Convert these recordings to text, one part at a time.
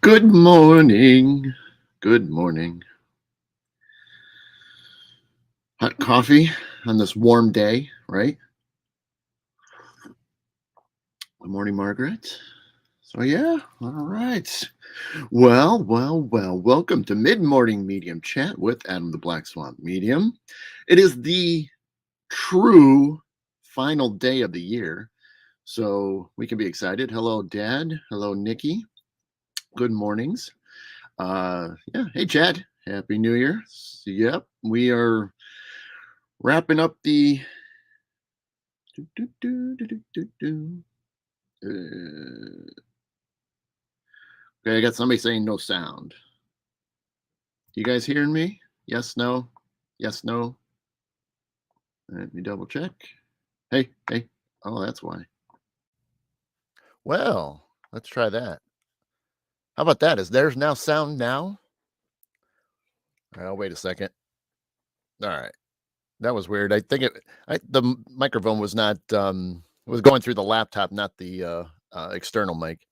Good morning. Good morning. Hot coffee on this warm day, right? Good morning, Margaret. So, yeah, all right. Well, welcome to Mid Morning Medium Chat with Adam the Black Swamp Medium. It is the true final day of the year, so we can be excited. Hello, Dad. Hello, Nikki. Good mornings. Yeah, hey, Chad. Happy New Year. Yep, we are wrapping up the do, do, do, do, do, do, do. Okay, I got somebody saying no sound. You guys hearing me? Yes, no, yes, no. Let me double check. Hey. Oh, that's why. Well, let's try that. How about that? Is there's now sound now? Oh, wait a second. All right. That was weird. I think the microphone was not it was going through the laptop, not the external mic.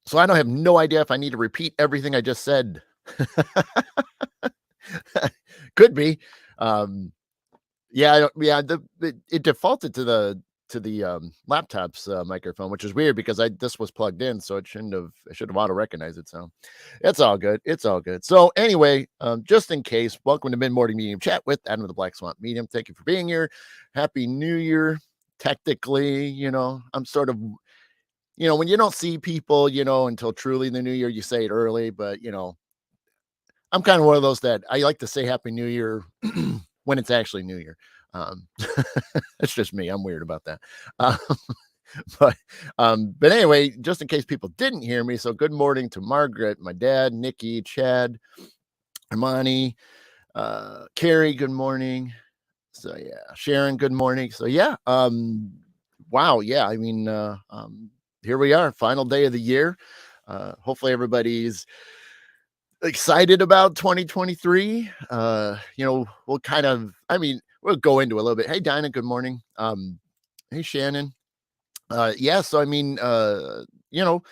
So I don't have no idea if I need to repeat everything I just said. Could be. Um Yeah, yeah, it defaulted to the laptop's microphone, which is weird because this was plugged in, so it should have auto recognized it. So it's all good. It's all good. So anyway, just in case, welcome to Mid Morning Medium Chat with Adam of the Black Swamp Medium. Thank you for being here. Happy New Year. Technically, I'm sort of, when you don't see people, until truly the new year, you say it early, but I'm kind of one of those that I like to say Happy New Year when it's actually New Year. Um, that's just me. I'm weird about that. Um, but anyway, just in case people didn't hear me, so good morning to Margaret, my dad, Nikki, Chad, Hermione, Carrie. Good morning. So yeah, Sharon. Good morning. So yeah, wow, yeah. I mean, here we are, final day of the year. Hopefully everybody's excited about 2023. We'll kind of, we'll go into a little bit. Hey, Dinah, good morning. Hey, Shannon. Yeah, so you know,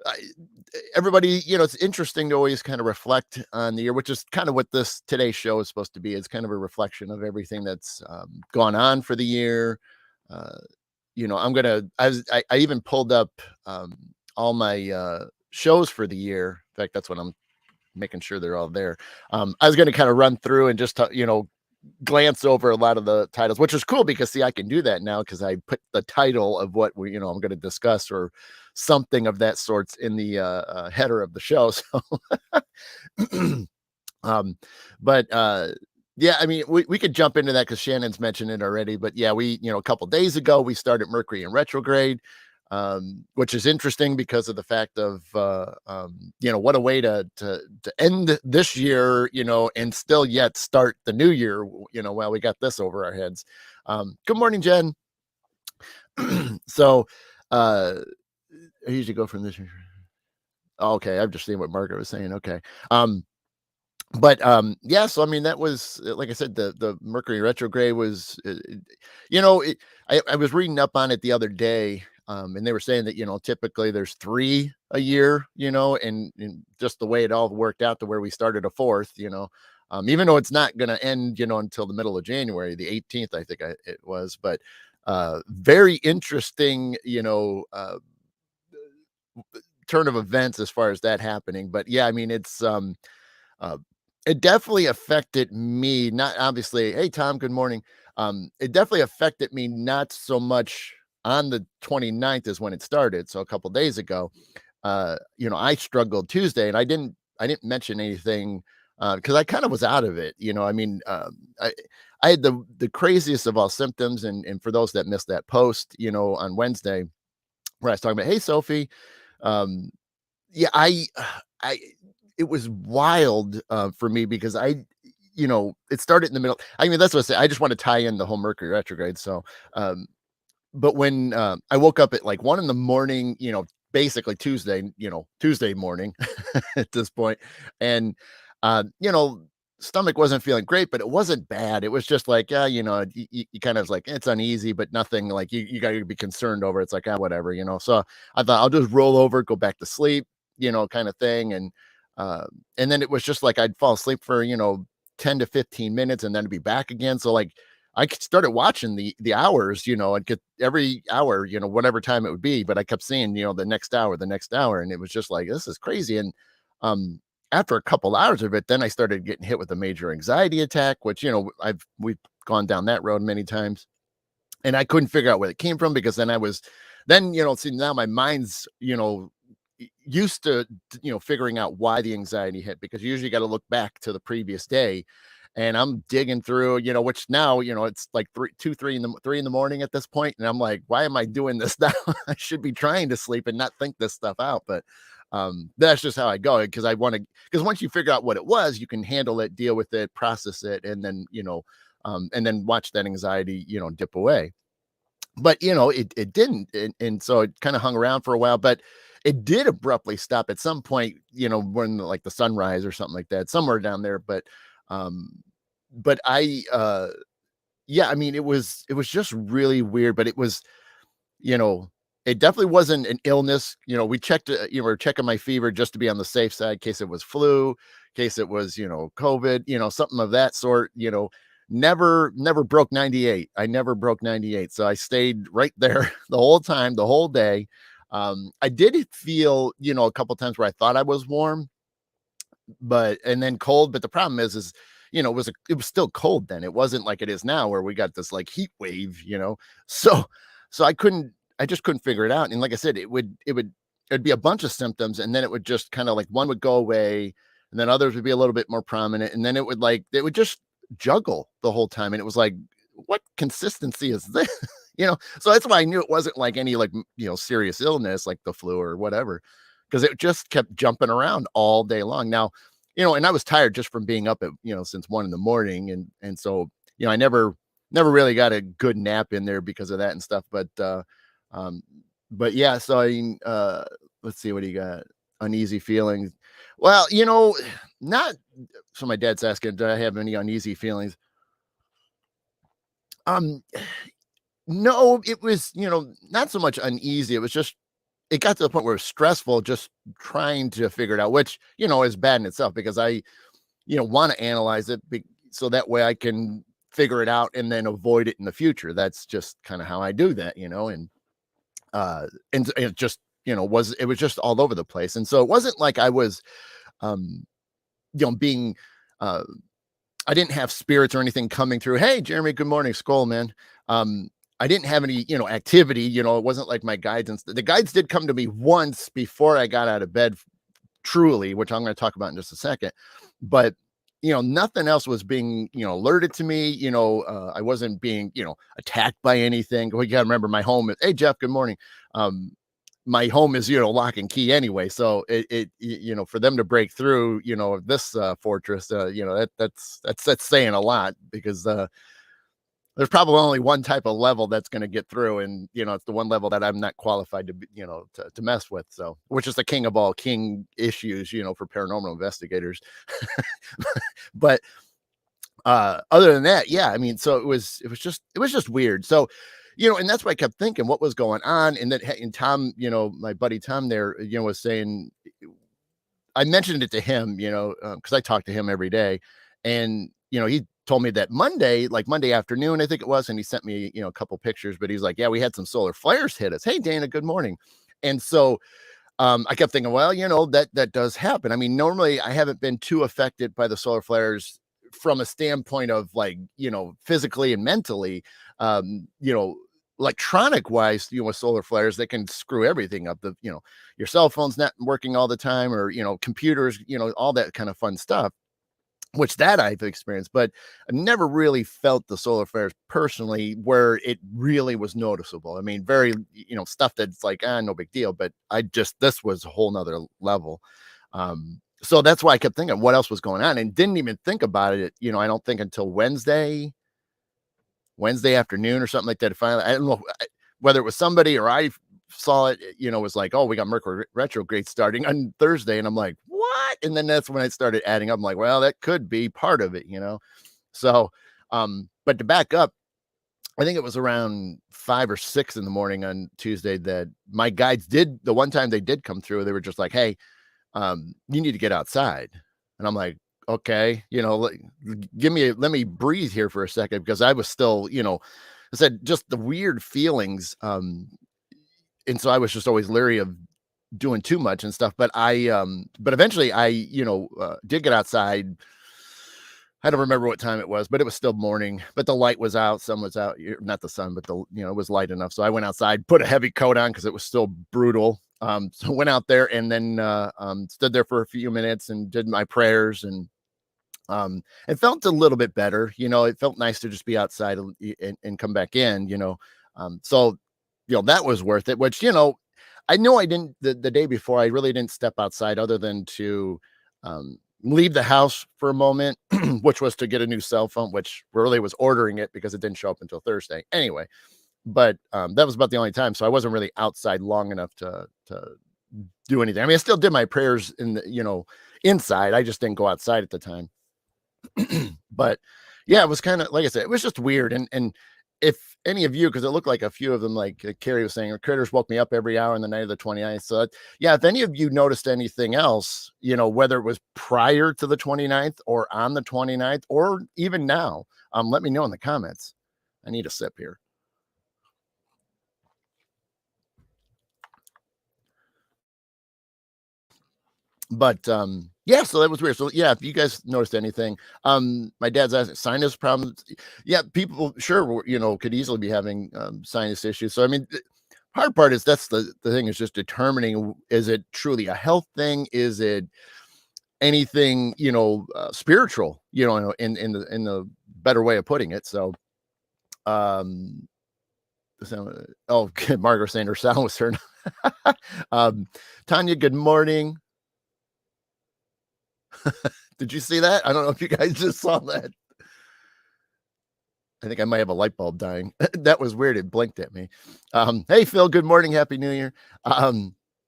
I, everybody, it's interesting to always kind of reflect on the year, which is kind of what this today's show is supposed to be. It's kind of a reflection of everything that's gone on for the year. Uh, I even pulled up all my shows for the year. In fact, that's what I'm making sure they're all there. I was going to kind of run through and just, glance over a lot of the titles, which is cool because see, I can do that now because I put the title of what I'm going to discuss or something of that sorts in the header of the show. So, um, but yeah, I mean, we could jump into that because Shannon's mentioned it already. But yeah, a couple days ago we started Mercury in retrograde, which is interesting because of the fact of what a way to end this year, and still yet start the new year, while we got this over our heads. Good morning, Jen. So I usually go from this. Okay, I'm just seeing what Margaret was saying. Okay. But yeah, so I mean that was like I said, the Mercury retrograde was I was reading up on it the other day, and they were saying that typically there's three a year, and just the way it all worked out to where we started a fourth, even though it's not going to end until the middle of January, the 18th, I think it was. But very interesting, turn of events as far as that happening. But yeah, I mean it's uh, it definitely affected me, not obviously. Hey, Tom, good morning. It definitely affected me, not so much on the 29th is when it started. So a couple days ago, I struggled Tuesday and I didn't mention anything because I kind of was out of it. I had the craziest of all symptoms. And for those that missed that post, on Wednesday, where I was talking about, hey, Sophie, um, yeah, I it was wild for me because it started in the middle. I mean, that's what I say. I just want to tie in the whole Mercury retrograde. So, um, but when I woke up at like 1 a.m, basically Tuesday morning at this point, and uh, you know, stomach wasn't feeling great, but it wasn't bad. It was just like, yeah, you kind of like, it's uneasy, but nothing like you got to be concerned over. It's like, whatever, So I thought I'll just roll over, go back to sleep, kind of thing. And then it was just like I'd fall asleep for, 10 to 15 minutes and then be back again. So like I started watching the hours, I'd get every hour, whatever time it would be, but I kept seeing, the next hour, and it was just like, this is crazy. And um after a couple hours of it, then I started getting hit with a major anxiety attack, which, we've gone down that road many times. And I couldn't figure out where it came from because see, now my mind's, used to, figuring out why the anxiety hit, because you usually got to look back to the previous day. And I'm digging through, which now, it's like 3 in the morning at this point. And I'm like, why am I doing this now? I should be trying to sleep and not think this stuff out. But that's just how I go, because because once you figure out what it was, you can handle it, deal with it, process it, and then, and then watch that anxiety, dip away. But, it didn't. And so it kind of hung around for a while, but it did abruptly stop at some point, when like the sunrise or something like that, somewhere down there. But yeah, I mean, it was just really weird, but it was, you know, it definitely wasn't an illness. We checked, we're checking my fever just to be on the safe side in case it was flu, in case it was, COVID, something of that sort, never broke 98. I never broke 98. So I stayed right there the whole time, the whole day. I did feel, a couple times where I thought I was warm, and then cold. But the problem is, it was still cold then. It wasn't like it is now where we got this like heat wave, So, I just couldn't figure it out. And like I said, it'd be a bunch of symptoms, and then it would just kind of like one would go away, and then others would be a little bit more prominent. And then it would just juggle the whole time. And it was like, what consistency is this? So that's why I knew it wasn't like any like, serious illness like the flu or whatever, because it just kept jumping around all day long. Now, and I was tired just from being up at, since 1 a.m. And so, I never really got a good nap in there because of that and stuff. But yeah, so let's see, what do you got? Uneasy feelings. Well, not, so my dad's asking, do I have any uneasy feelings? No, it was, not so much uneasy. It was just, it got to the point where it was stressful just trying to figure it out, which, is bad in itself, because I, want to analyze it so that way I can figure it out and then avoid it in the future. That's just kind of how I do that, and it just, it was just all over the place. And so it wasn't like I was, being, I didn't have spirits or anything coming through. Hey, Jeremy, good morning. Skull, man. I didn't have any, activity, it wasn't like my guides. The guides did come to me once before I got out of bed, truly, which I'm going to talk about in just a second. But, nothing else was being, alerted to me. I wasn't being, attacked by anything. Well, you got to remember my home. Hey, Jeff, good morning. My home is, lock and key anyway. So it for them to break through, this fortress, that's saying a lot, because there's probably only one type of level that's going to get through. And, it's the one level that I'm not qualified to, to mess with. So, which is the king of all king issues, for paranormal investigators. But other than that, yeah, I mean, so it was just weird. So, and that's why I kept thinking what was going on. And then, and Tom, my buddy Tom there, was saying, I mentioned it to him, because I talk to him every day. And, he told me that Monday afternoon, I think it was, and he sent me, a couple pictures, but he's like, yeah, we had some solar flares hit us. Hey, Dana, good morning. And so I kept thinking, well, that does happen. I mean, normally I haven't been too affected by the solar flares from a standpoint of like, physically and mentally, electronic wise, with solar flares, they can screw everything up. Your cell phone's not working all the time, or, computers, all that kind of fun stuff, which that I've experienced, but I've never really felt the solar flares personally where it really was noticeable. I mean, very, stuff that's like, no big deal, but this was a whole nother level. So that's why I kept thinking what else was going on, and didn't even think about it, I don't think until Wednesday afternoon or something like that. Finally, I don't know whether it was somebody or I saw it, was like, oh, we got Mercury retrograde starting on Thursday. And I'm like, what? And then that's when I started adding up. I'm like, well, that could be part of it, So, but to back up, I think it was around 5 or 6 in the morning on Tuesday that my guides the one time they did come through, they were just like, hey, you need to get outside. And I'm like, okay, let me breathe here for a second, because I was still, I said, just the weird feelings. And so I was just always leery of doing too much and stuff. But eventually I, did get outside. I don't remember what time it was, but it was still morning, but the light was out. Sun was out, not the sun, but it was light enough. So I went outside, put a heavy coat on because it was still brutal. So went out there and then stood there for a few minutes and did my prayers, and it felt a little bit better. It felt nice to just be outside and come back in, so, that was worth it, which, I know I didn't, the day before, I really didn't step outside other than to leave the house for a moment, which was to get a new cell phone, which really was ordering it because it didn't show up until Thursday. Anyway, but that was about the only time. So I wasn't really outside long enough to do anything. I mean, I still did my prayers in the, inside. I just didn't go outside at the time. But yeah, it was kind of, like I said, it was just weird. And if any of you, because it looked like a few of them, like Carrie was saying, critters woke me up every hour on the night of the 29th. So yeah, if any of you noticed anything else, whether it was prior to the 29th or on the 29th or even now, let me know in the comments. I need a sip here. But yeah, so that was weird. So yeah, if you guys noticed anything, my dad's asking sinus problems. Yeah, people sure could easily be having sinus issues. So I mean, the hard part is that's the thing, is just determining, is it truly a health thing? Is it anything spiritual? In the better way of putting it. So okay, Margaret saying her sound was turned. Tanya, good morning. Did you see that? I don't know if you guys just saw that. I think I might have a light bulb dying. That was weird. It blinked at me. Hey, Phil, good morning. Happy New Year.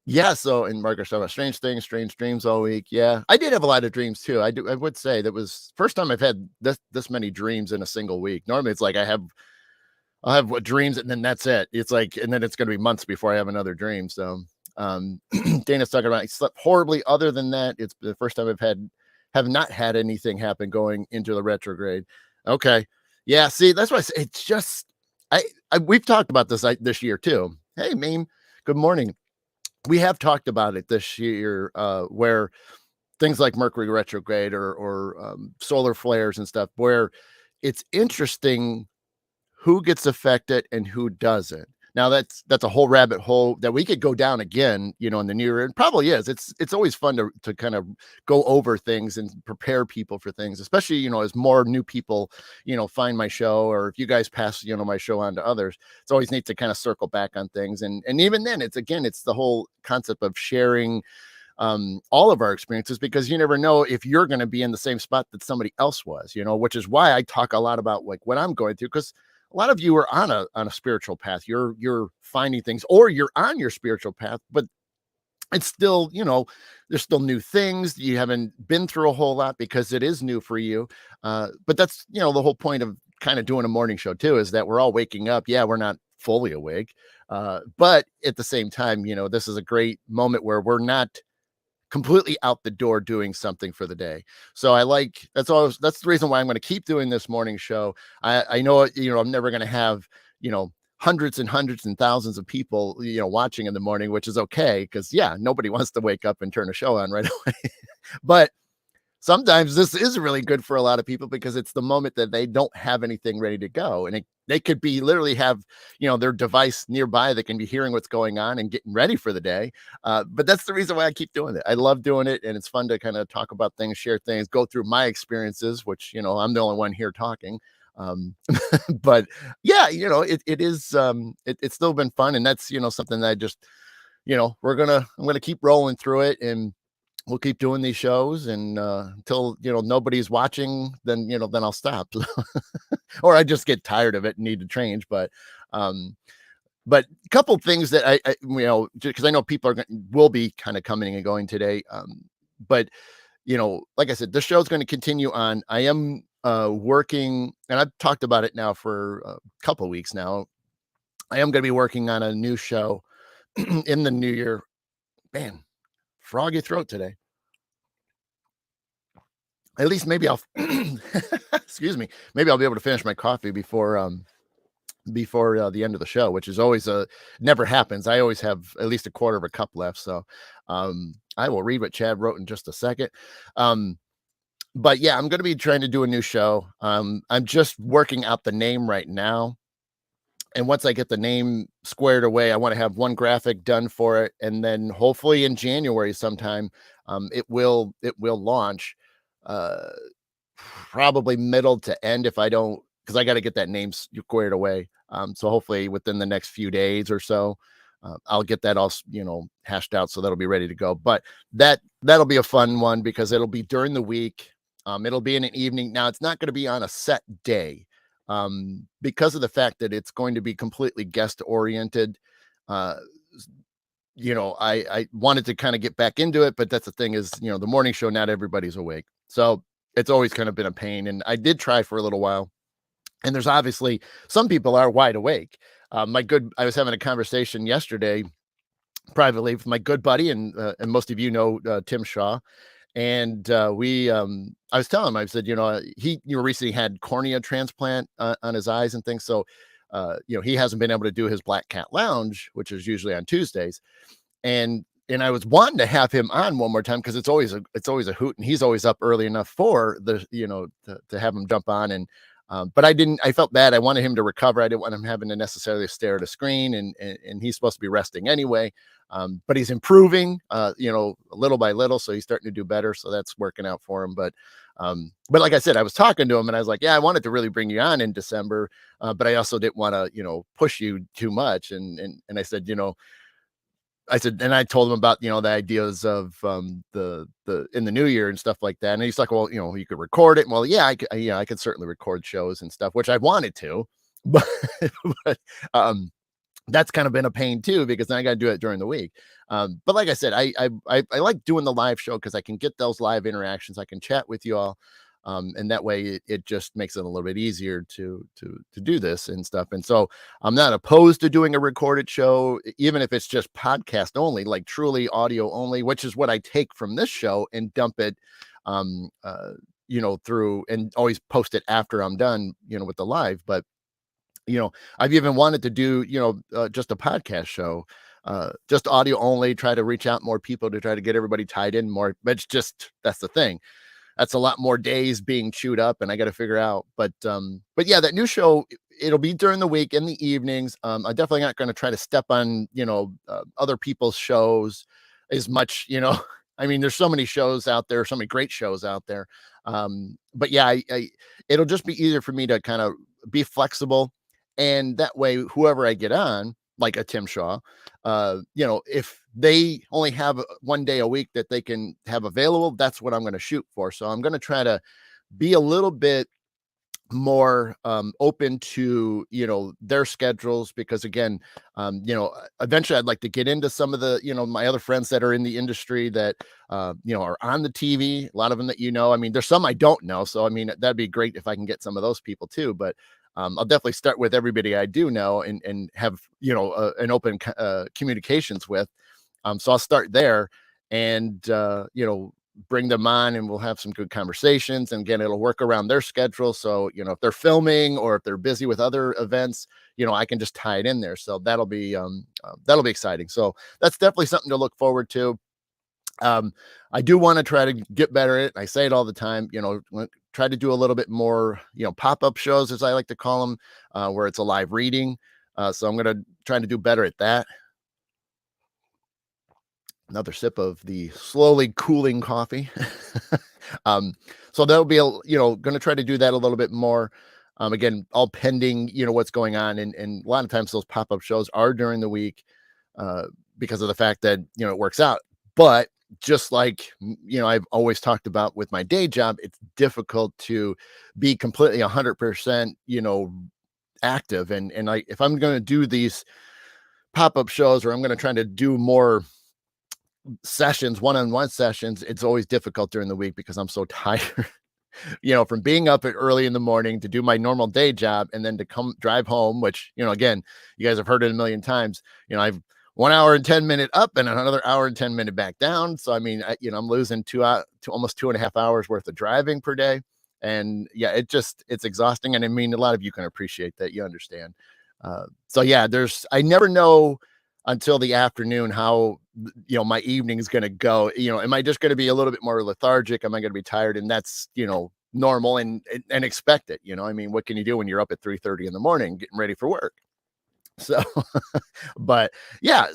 Yeah. So, and Margaret talking about strange things, strange dreams all week. Yeah. I did have a lot of dreams too. I would say that was first time I've had this many dreams in a single week. Normally it's like I'll have what dreams and then that's it. It's like, and then it's going to be months before I have another dream. So, Dana's talking about, I slept horribly. Other than that, it's the first time have not had anything happen going into the retrograde. Okay. Yeah. See, that's why I say it's just, we've talked about this this year too. Hey, Mame, good morning. We have talked about it this year, where things like Mercury retrograde or solar flares and stuff, where it's interesting who gets affected and who doesn't. Now that's a whole rabbit hole that we could go down again, in the new year. It probably is. It's always fun to kind of go over things and prepare people for things, especially, as more new people, find my show, or if you guys pass, my show on to others. It's always neat to kind of circle back on things. And even then it's the whole concept of sharing all of our experiences, because you never know if you're going to be in the same spot that somebody else was, which is why I talk a lot about like what I'm going through, because a lot of you are on a spiritual path. You're finding things, or you're on your spiritual path, but it's still, there's still new things. You haven't been through a whole lot because it is new for you. But that's, the whole point of kind of doing a morning show too, is that we're all waking up. Yeah, we're not fully awake. But at the same time, this is a great moment where we're not completely out the door doing something for the day. So that's the reason why I'm going to keep doing this morning show. I know, I'm never going to have, hundreds and hundreds and thousands of people, watching in the morning, which is okay. Because yeah, nobody wants to wake up and turn a show on right away. But sometimes this is really good for a lot of people because it's the moment that they don't have anything ready to go. And they could be literally have, their device nearby that can be hearing what's going on and getting ready for the day. But that's the reason why I keep doing it. I love doing it. And it's fun to kind of talk about things, share things, go through my experiences, which, I'm the only one here talking. But yeah, it is, it's still been fun. And that's, something that I just, I'm going to keep rolling through it, and we'll keep doing these shows, and until nobody's watching, then then I'll stop. Or I just get tired of it and need to change. But a couple things that I because I know people will be kind of coming and going today. But like I said, the show's going to continue on. I am working, and I've talked about it now for a couple weeks now. I am going to be working on a new show in the new year. Man, froggy throat today. At least maybe I'll excuse me. Maybe I'll be able to finish my coffee before the end of the show, which is always never happens. I always have at least a quarter of a cup left. So I will read what Chad wrote in just a second. But yeah, I'm going to be trying to do a new show. I'm just working out the name right now. And once I get the name squared away, I want to have one graphic done for it. And then hopefully in January sometime, it will launch, probably middle to end if I don't, because I got to get that name squared away. So hopefully within the next few days or so, I'll get that all, hashed out. So that'll be ready to go. But that'll be a fun one because it'll be during the week. It'll be in an evening. Now it's not going to be on a set day, because of the fact that it's going to be completely guest oriented. I wanted to kind of get back into it, but that's the thing is, the morning show, not everybody's awake. So it's always kind of been a pain. And I did try for a little while. And there's obviously some people are wide awake. I was having a conversation yesterday privately with my good buddy, and most of Tim Shaw. And I was telling him, I said, he recently had cornea transplant on his eyes and things. So, he hasn't been able to do his Black Cat Lounge, which is usually on Tuesdays. And I was wanting to have him on one more time because it's always a hoot, and he's always up early enough for to have him jump on. And but I felt bad. I wanted him to recover. I didn't want him having to necessarily stare at a screen, and he's supposed to be resting anyway. But he's improving, little by little. So he's starting to do better. So that's working out for him. But like I said, I was talking to him and I was like, yeah, I wanted to really bring you on in December. But I also didn't want to, push you too much. And I said, and I told him about, the ideas of the in the new year and stuff like that. And he's like, well, you could record it. Well, yeah, I could certainly record shows and stuff, which I wanted to, but, that's kind of been a pain too, because then I got to do it during the week. But like I said, I like doing the live show because I can get those live interactions. I can chat with you all. And that way it just makes it a little bit easier to do this and stuff. And so I'm not opposed to doing a recorded show, even if it's just podcast only, like truly audio only, which is what I take from this show and dump it, through, and always post it after I'm done, with the live. But, I've even wanted to do, just a podcast show, just audio only, try to reach out more people to try to get everybody tied in more. But that's the thing. That's a lot more days being chewed up, and I got to figure out. But yeah, that new show, it'll be during the week in the evenings. I'm definitely not going to try to step on, other people's shows as much, I mean, there's so many shows out there, so many great shows out there. But yeah, it'll just be easier for me to kind of be flexible. And that way, whoever I get on, like a Tim Shaw, if they only have one day a week that they can have available, that's what I'm going to shoot for. So I'm going to try to be a little bit more open to, their schedules, because again, eventually I'd like to get into some of the, my other friends that are in the industry that, are on the TV, a lot of them that, I mean, there's some I don't know. So, I mean, that'd be great if I can get some of those people too, but I'll definitely start with everybody I do know and have, an open communications with. So I'll start there and, bring them on, and we'll have some good conversations. And again, it'll work around their schedule. So, if they're filming or if they're busy with other events, I can just tie it in there. So that'll be exciting. So that's definitely something to look forward to. I do want to try to get better at it. I say it all the time, try to do a little bit more, pop-up shows, as I like to call them, where it's a live reading. So I'm going to try to do better at that. Another sip of the slowly cooling coffee. So that'll be, going to try to do that a little bit more. Again, all pending, what's going on. And a lot of times those pop-up shows are during the week, because of the fact that, it works out. But just like, I've always talked about with my day job, it's difficult to be completely 100%, active. And if I'm going to do these pop-up shows, or I'm going to try to do more sessions, one-on-one sessions, it's always difficult during the week because I'm so tired. From being up at early in the morning to do my normal day job and then to come drive home, which, again, you guys have heard it a million times. I've 1 hour and 10 minute up and another hour and 10 minute back down. So, I mean, I'm losing almost 2.5 hours worth of driving per day. And yeah, it's exhausting. And I mean, a lot of you can appreciate that. You understand. So yeah, I never know until the afternoon how, my evening is going to go. Am I just going to be a little bit more lethargic? Am I going to be tired? And that's, normal and expected. I mean, what can you do when you're up at 3:30 in the morning getting ready for work? So, but yeah,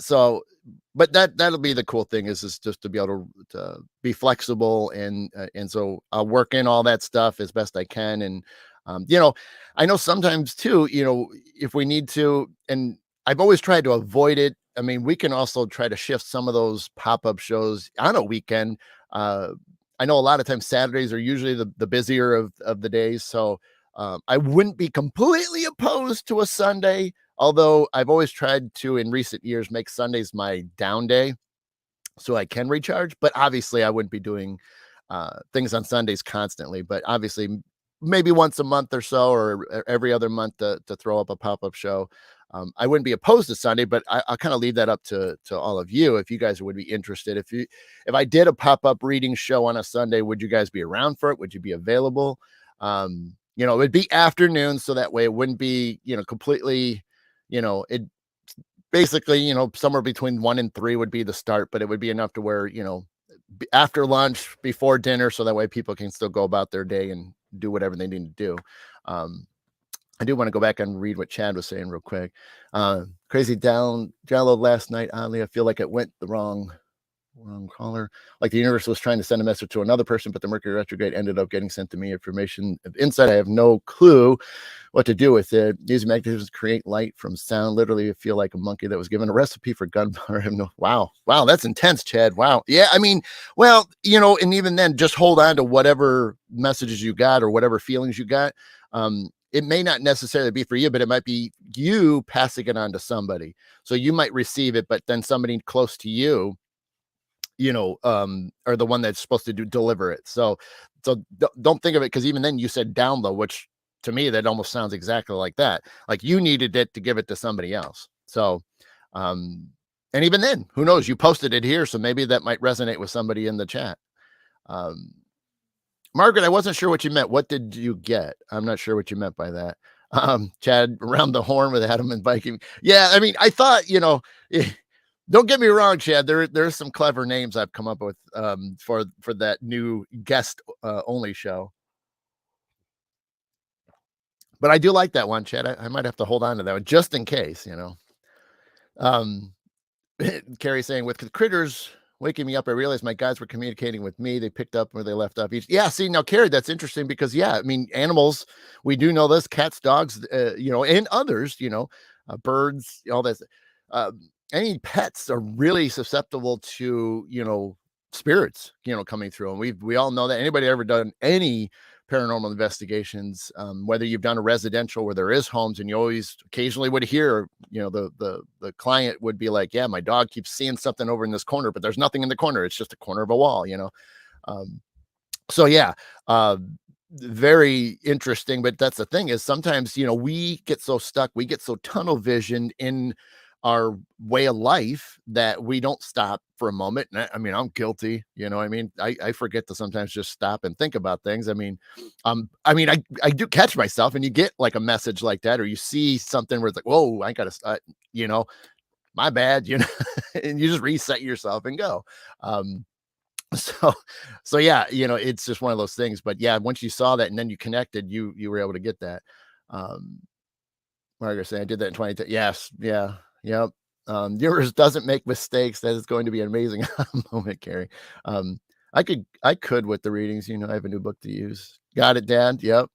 but that'll be the cool thing is just to be able to be flexible. And so I'll work in all that stuff as best I can. And, I know sometimes too, if we need to, and I've always tried to avoid it. I mean, we can also try to shift some of those pop-up shows on a weekend. I know a lot of times Saturdays are usually the busier of the days. So I wouldn't be completely opposed to a Sunday, although I've always tried to, in recent years, make Sundays my down day so I can recharge. But obviously I wouldn't be doing things on Sundays constantly, but obviously maybe once a month or so, or every other month to throw up a pop-up show. I wouldn't be opposed to Sunday, but I'll kind of leave that up to all of you. If you guys would be interested, if I did a pop-up reading show on a Sunday, would you guys be around for it? Would you be available? It would be afternoon. So that way it wouldn't be, completely, it basically, somewhere between 1 and 3 would be the start, but it would be enough to where, after lunch, before dinner. So that way people can still go about their day and do whatever they need to do. I do want to go back and read what Chad was saying real quick. Crazy download last night. Oddly, I feel like it went the wrong caller. Like the universe was trying to send a message to another person, but the Mercury retrograde ended up getting sent to me. Information of insight. I have no clue what to do with it. Using magnetism to create light from sound. Literally, I feel like a monkey that was given a recipe for gunpowder. I have no. Wow, that's intense, Chad. Wow. Yeah, I mean, well, and even then, just hold on to whatever messages you got or whatever feelings you got. It may not necessarily be for you, but it might be you passing it on to somebody. So you might receive it, but then somebody close to you, are the one that's supposed to deliver it. So don't think of it, because even then you said download, which to me, that almost sounds exactly like that. Like you needed it to give it to somebody else. So, and even then, who knows? You posted it here, so maybe that might resonate with somebody in the chat. Margaret, I wasn't sure what you meant. What did you get? I'm not sure what you meant by that. Chad, around the horn with Adam and Viking. Yeah, I mean, I thought, don't get me wrong, Chad. There's some clever names I've come up with for that new guest only show. But I do like that one, Chad. I might have to hold on to that one just in case, Carrie saying, with the critters waking me up, I realized my guides were communicating with me. They picked up where they left off each. Yeah, see, now, Carrie, that's interesting because, yeah, I mean, animals, we do know this, cats, dogs, and others, birds, all this. Any pets are really susceptible to, spirits, coming through. And we all know that. Anybody ever done any paranormal investigations, whether you've done a residential where there is homes, and you always occasionally would hear, the client would be like, yeah, my dog keeps seeing something over in this corner, but there's nothing in the corner. It's just a corner of a wall, so yeah, very interesting. But that's the thing is sometimes, we get so stuck, we get so tunnel visioned in our way of life that we don't stop for a moment. And I mean, I'm guilty, I forget to sometimes just stop and think about things. I do catch myself, and you get like a message like that, or you see something where it's like, whoa, I gotta start, my bad, and you just reset yourself and go. So yeah, it's just one of those things. But yeah, once you saw that and then you connected, you were able to get that. Margaret saying, I did that in 2010. Yes. Yeah. Yep. Yours doesn't make mistakes. That is going to be an amazing moment, Carrie. I could with the readings, I have a new book to use. Got it, Dad. Yep.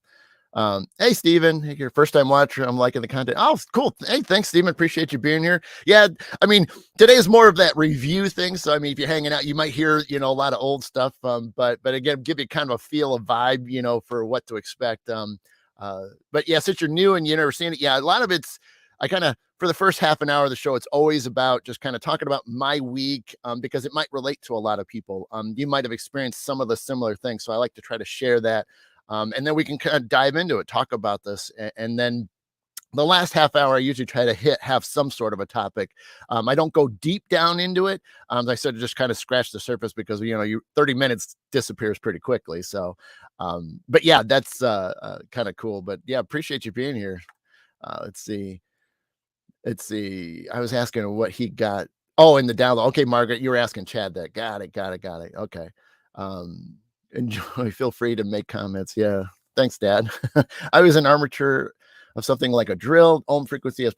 Hey, Steven, hey, you're first time watcher. I'm liking the content. Oh, cool. Hey, thanks, Steven. Appreciate you being here. Yeah. I mean, today is more of that review thing. So, I mean, if you're hanging out, you might hear, a lot of old stuff. But again, give you kind of a feel, a vibe, for what to expect. But yeah, since you're new and you never seen it, yeah, a lot of it's, I kind of, for the first half an hour of the show, it's always about just kind of talking about my week, because it might relate to a lot of people. You might have experienced some of the similar things. So I like to try to share that. And then we can kind of dive into it, talk about this. And then the last half hour, I usually try to have some sort of a topic. I don't go deep down into it. I said, just kind of scratch the surface because, 30 minutes disappears pretty quickly. So, but yeah, that's kind of cool. But yeah, appreciate you being here. Let's see. I was asking what he got. Oh, in the download. Okay, Margaret, you were asking Chad that. Got it. Okay. Enjoy. Feel free to make comments. Yeah. Thanks, Dad. I was an armature of something like a drill. Ohm frequency as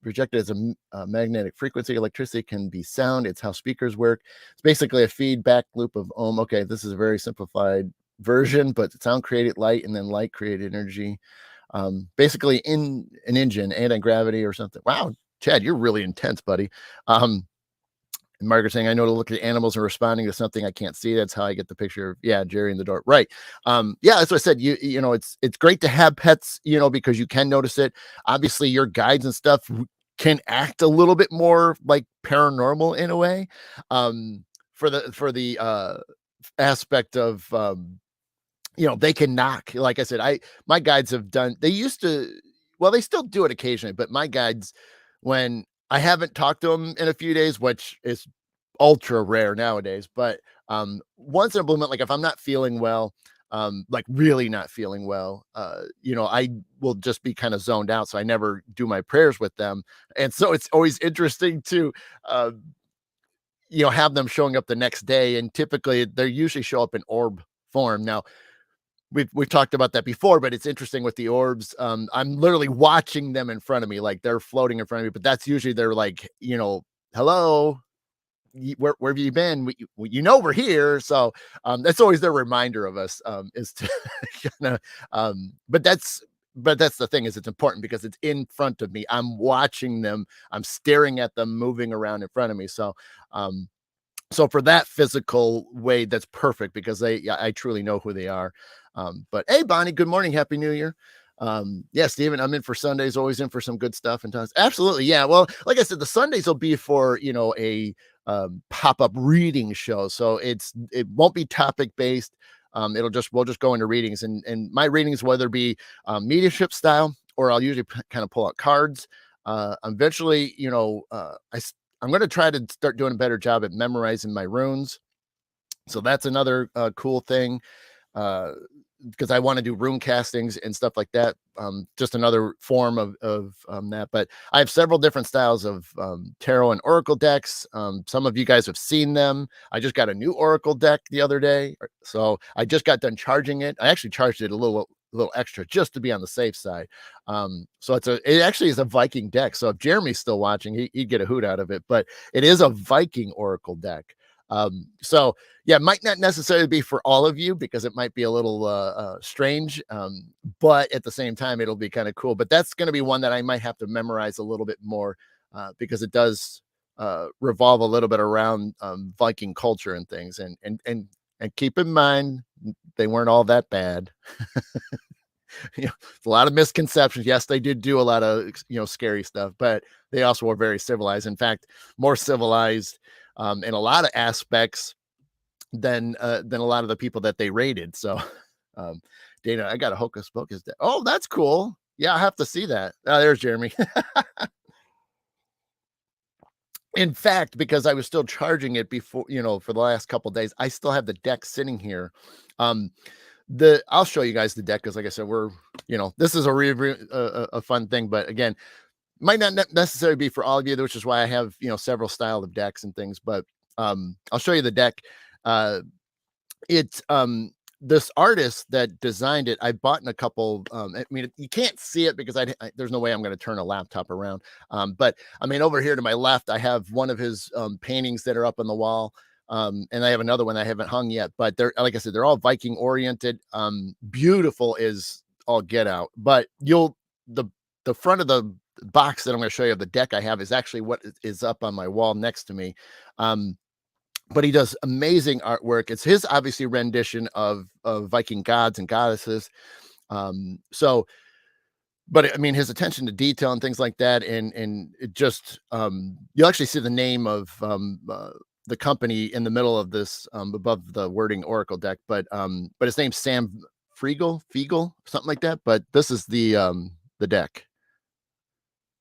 projected as a magnetic frequency. Electricity can be sound. It's how speakers work. It's basically a feedback loop of ohm. Okay, this is a very simplified version, but sound created light, and then light created energy. Basically in an engine, anti-gravity or something. Wow, Chad, you're really intense, buddy. And Margaret saying, I know to look at animals and responding to something I can't see. That's how I get the picture of, yeah, Jerry in the door. Right. Yeah, that's what I said. You know, it's great to have pets, because you can notice it. Obviously, your guides and stuff can act a little bit more like paranormal in a way. For the aspect of they can knock. Like I said, my guides have done, they used to, well, they still do it occasionally, but my guides, when I haven't talked to them in a few days, which is ultra rare nowadays, but once in a blue moon, like if I'm not feeling well, like really not feeling well, I will just be kind of zoned out. So I never do my prayers with them. And so it's always interesting to have them showing up the next day. And typically they usually show up in orb form. Now, we've talked about that before, but it's interesting with the orbs. I'm literally watching them in front of me, like they're floating in front of me, but that's usually they're like, hello, where have you been? We're here. So that's always their reminder of us, is to kind of, but that's the thing, is it's important because it's in front of me. I'm watching them. I'm staring at them moving around in front of me. So for that physical way, that's perfect because I truly know who they are. But hey, Bonnie, good morning. Happy New Year. Yeah, Steven, I'm in for Sundays, always in for some good stuff and tons. Absolutely. Yeah. Well, like I said, the Sundays will be for, a pop-up reading show. So it won't be topic based. We'll just go into readings, and my readings, whether it be mediumship style, or I'll usually kind of pull out cards. Eventually, I'm going to try to start doing a better job at memorizing my runes. So that's another cool thing, because I want to do rune castings and stuff like that. Just another form of that. But I have several different styles of tarot and oracle decks. Some of you guys have seen them. I just got a new oracle deck the other day. So I just got done charging it. I actually charged it a little extra just to be on the safe side. So it actually is a Viking deck. So if Jeremy's still watching, he'd get a hoot out of it, but it is a Viking oracle deck. So yeah, it might not necessarily be for all of you because it might be a little strange. But at the same time, it'll be kind of cool. But that's going to be one that I might have to memorize a little bit more, because it does revolve a little bit around Viking culture and things. And keep in mind, they weren't all that bad. A lot of misconceptions. Yes, they did do a lot of scary stuff, but they also were very civilized. In fact, more civilized in a lot of aspects than a lot of the people that they raided. So, Dana, I got a hocus pocus. Oh, that's cool. Yeah, I have to see that. Oh, there's Jeremy. In fact, because I was still charging it before, for the last couple of days, I still have the deck sitting here. I'll show you guys the deck because, like I said, this is a fun thing. But again, might not necessarily be for all of you, which is why I have several style of decks and things. But I'll show you the deck. It's this artist that designed it. I bought in a couple. I mean, you can't see it because there's no way I'm going to turn a laptop around. But I mean, over here to my left, I have one of his paintings that are up on the wall. And I have another one I haven't hung yet, but they're, like I said, they're all Viking oriented. Beautiful is all get out, but the front of the box that I'm going to show you of the deck I have is actually what is up on my wall next to me. But he does amazing artwork. It's his obviously rendition of Viking gods and goddesses. So but I mean, his attention to detail and things like that, and it just you'll actually see the name of the company in the middle of this above the wording Oracle deck, but his name's Sam Fiegel, something like that. But this is the deck,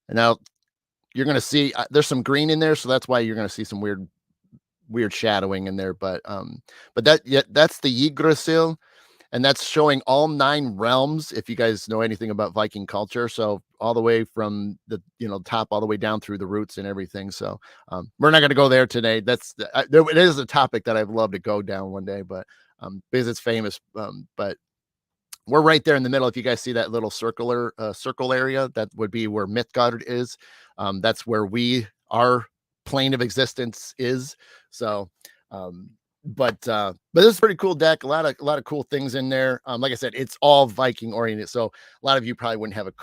and now you're going to see there's some green in there, so that's why you're going to see some weird shadowing in there. But that's the Yggdrasil. And that's showing all 9 realms, if you guys know anything about Viking culture. So all the way from the top all the way down through the roots and everything. So we're not going to go there today. It is a topic that I'd love to go down one day, but because it's famous. But we're right there in the middle. If you guys see that little circle area, that would be where Mythgard is. That's where our plane of existence is. So but this is a pretty cool deck. A lot of cool things in there. Like I said, it's all Viking oriented, so a lot of you probably wouldn't have a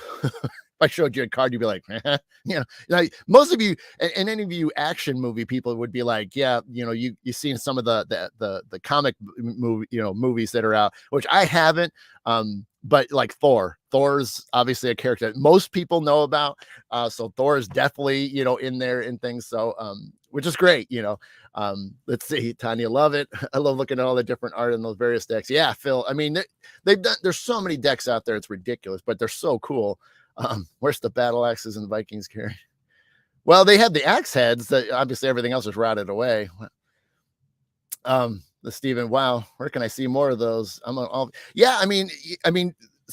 if I showed you a card, you'd be like, like most of you and any of you action movie people would be like, yeah, you've seen some of the comic movie movies that are out, which I haven't. But like Thor's obviously a character that most people know about. So Thor is definitely in there and things. So which is great. Let's see, Tanya, love it. I love looking at all the different art in those various decks. Yeah, Phil. I mean, there's so many decks out there. It's ridiculous, but they're so cool. Where's the battle axes and Vikings carry? Well, they had the axe heads that obviously everything else was rotted away. The Steven, wow, where can I see more of those? Yeah, I mean,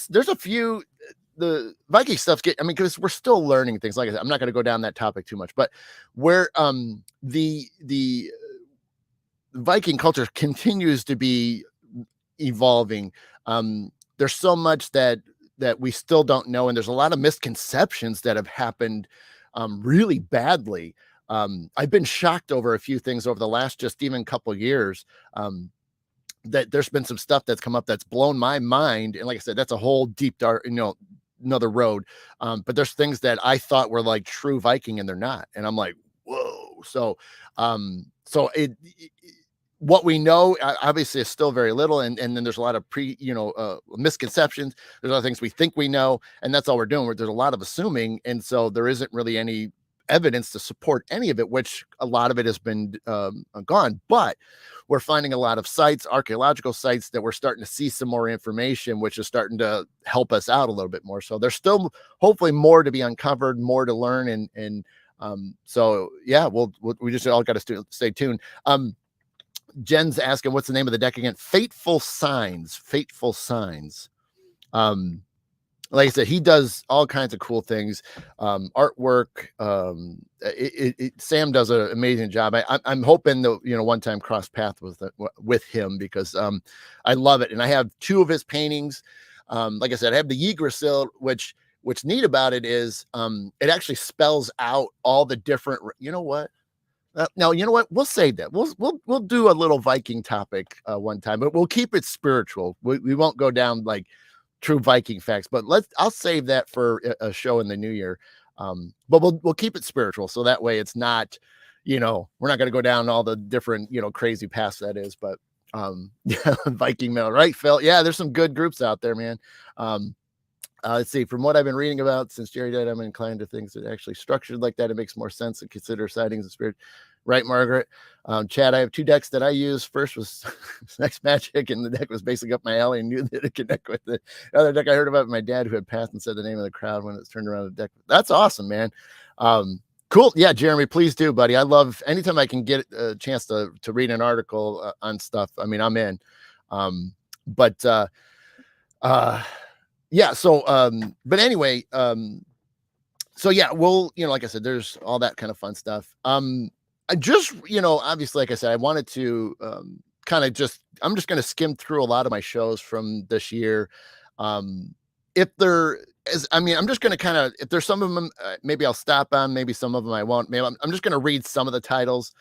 there's a few the Viking stuff because we're still learning things. Like I said, I'm not going to go down that topic too much, but where the Viking culture continues to be evolving. There's so much that we still don't know, and there's a lot of misconceptions that have happened really badly. I've been shocked over a few things over the last just even couple years. That there's been some stuff that's come up that's blown my mind, and like I said, that's a whole deep dark, another road. But there's things that I thought were like true Viking, and they're not, and I'm like, whoa. So what we know obviously is still very little, and then there's a lot of misconceptions. There's other things we think we know, and that's all we're doing. There's a lot of assuming, and so there isn't really any evidence to support any of it, which a lot of it has been gone. But we're finding a lot of sites, archaeological sites, that we're starting to see some more information, which is starting to help us out a little bit more. So there's still hopefully more to be uncovered, more to learn, and so yeah, we just all got to stay tuned. Jen's asking, what's the name of the deck again? Fateful Signs. Like I said, he does all kinds of cool things, artwork. Sam does an amazing job. I'm hoping that one time cross path with him, because I love it, and I have 2 of his paintings. Like I said, I have the Yggdrasil, what's neat about it is it actually spells out all the different. You know what? Now, you know what? We'll save that. We'll do a little Viking topic one time, but we'll keep it spiritual. We won't go down like true Viking facts, but I'll save that for a show in the new year. But we'll keep it spiritual, so that way it's not, we're not going to go down all the different crazy paths that is. But yeah, Viking metal, right, Phil? Yeah, there's some good groups out there, man. Let's see. From what I've been reading about since Jerry died, I'm inclined to things that actually structured like that. It makes more sense to consider sightings of spirit. Right, Margaret? Chad, I have 2 decks that I use. First was Sex Magic, and the deck was basically up my alley and knew that it connect with it. The other deck I heard about my dad, who had passed and said the name of the crowd when it's turned around the deck. That's awesome, man. Cool. Yeah, Jeremy, please do, buddy. I love anytime I can get a chance to read an article on stuff. I mean, I'm in. Yeah. So, but anyway, so yeah, like I said, there's all that kind of fun stuff. I just, obviously, like I said, I wanted to I'm just going to skim through a lot of my shows from this year. If there is, I'm just going to if there's some of them, maybe I'll stop on, maybe some of them I won't. Maybe I'm just going to read some of the titles.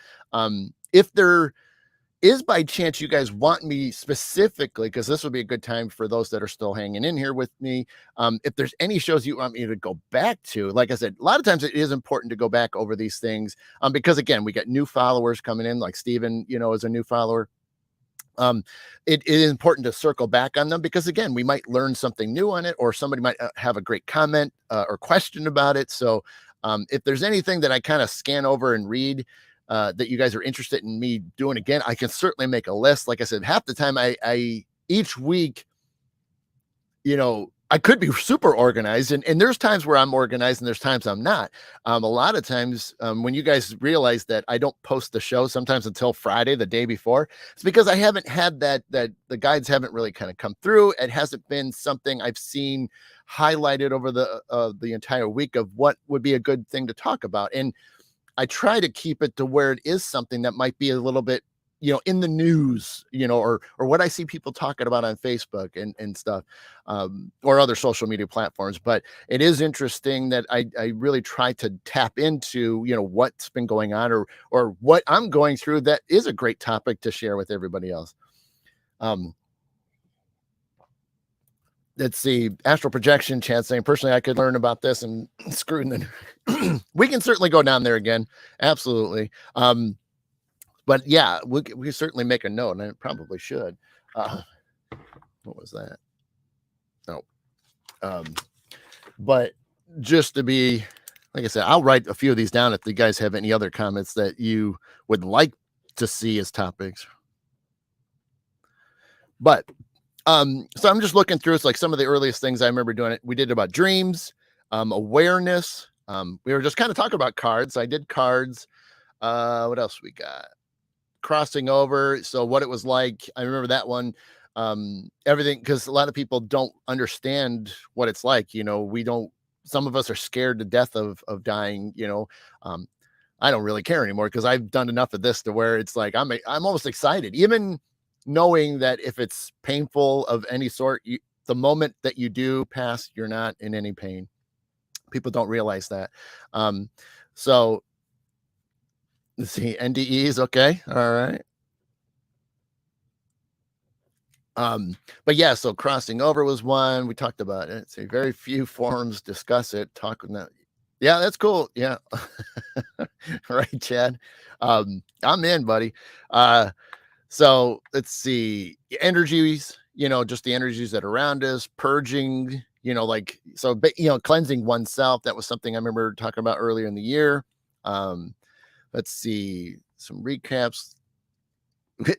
If there is by chance you guys want me specifically, because this would be a good time for those that are still hanging in here with me, if there's any shows you want me to go back to, like I said, a lot of times it is important to go back over these things, because again, we got new followers coming in, like Steven, is a new follower. it is important to circle back on them because again, we might learn something new on it, or somebody might have a great comment or question about it. So if there's anything that I kind of scan over and read that you guys are interested in me doing again, I can certainly make a list. Like I said, half the time I each week, I could be super organized, and there's times where I'm organized and there's times I'm not. A lot of times when you guys realize that I don't post the show sometimes until Friday, the day before, it's because I haven't had that the guides haven't really kind of come through. It hasn't been something I've seen highlighted over the entire week of what would be a good thing to talk about. And I try to keep it to where it is something that might be a little bit, in the news, or what I see people talking about on Facebook and stuff, or other social media platforms. But it is interesting that I really try to tap into, what's been going on or what I'm going through. That is a great topic to share with everybody else. Let's see, astral projection chat saying, personally, I could learn about this and screwing the we can certainly go down there again. Absolutely. But yeah, we certainly make a note, and I probably should. What was that? Oh, but just to be, like I said, I'll write a few of these down if you guys have any other comments that you would like to see as topics. But so I'm just looking through. It's like some of the earliest things I remember doing. We did about dreams, awareness. We were just kind of talking about cards. I did cards. What else we got? Crossing over. So what it was like, I remember that one. Everything, because a lot of people don't understand what it's like. Some of us are scared to death of dying. I don't really care anymore because I've done enough of this to where it's like I'm almost excited, even knowing that if it's painful of any sort, the moment that you do pass, you're not in any pain. People don't realize that. So let's see, NDEs. Okay. All right. But yeah, so crossing over was one. We talked about it. So very few forums discuss it. Talking that. Yeah, that's cool. Yeah. Right, Chad. I'm in, buddy. So let's see. Energies, just the energies that are around us, purging, cleansing oneself. That was something I remember talking about earlier in the year. Let's see, some recaps.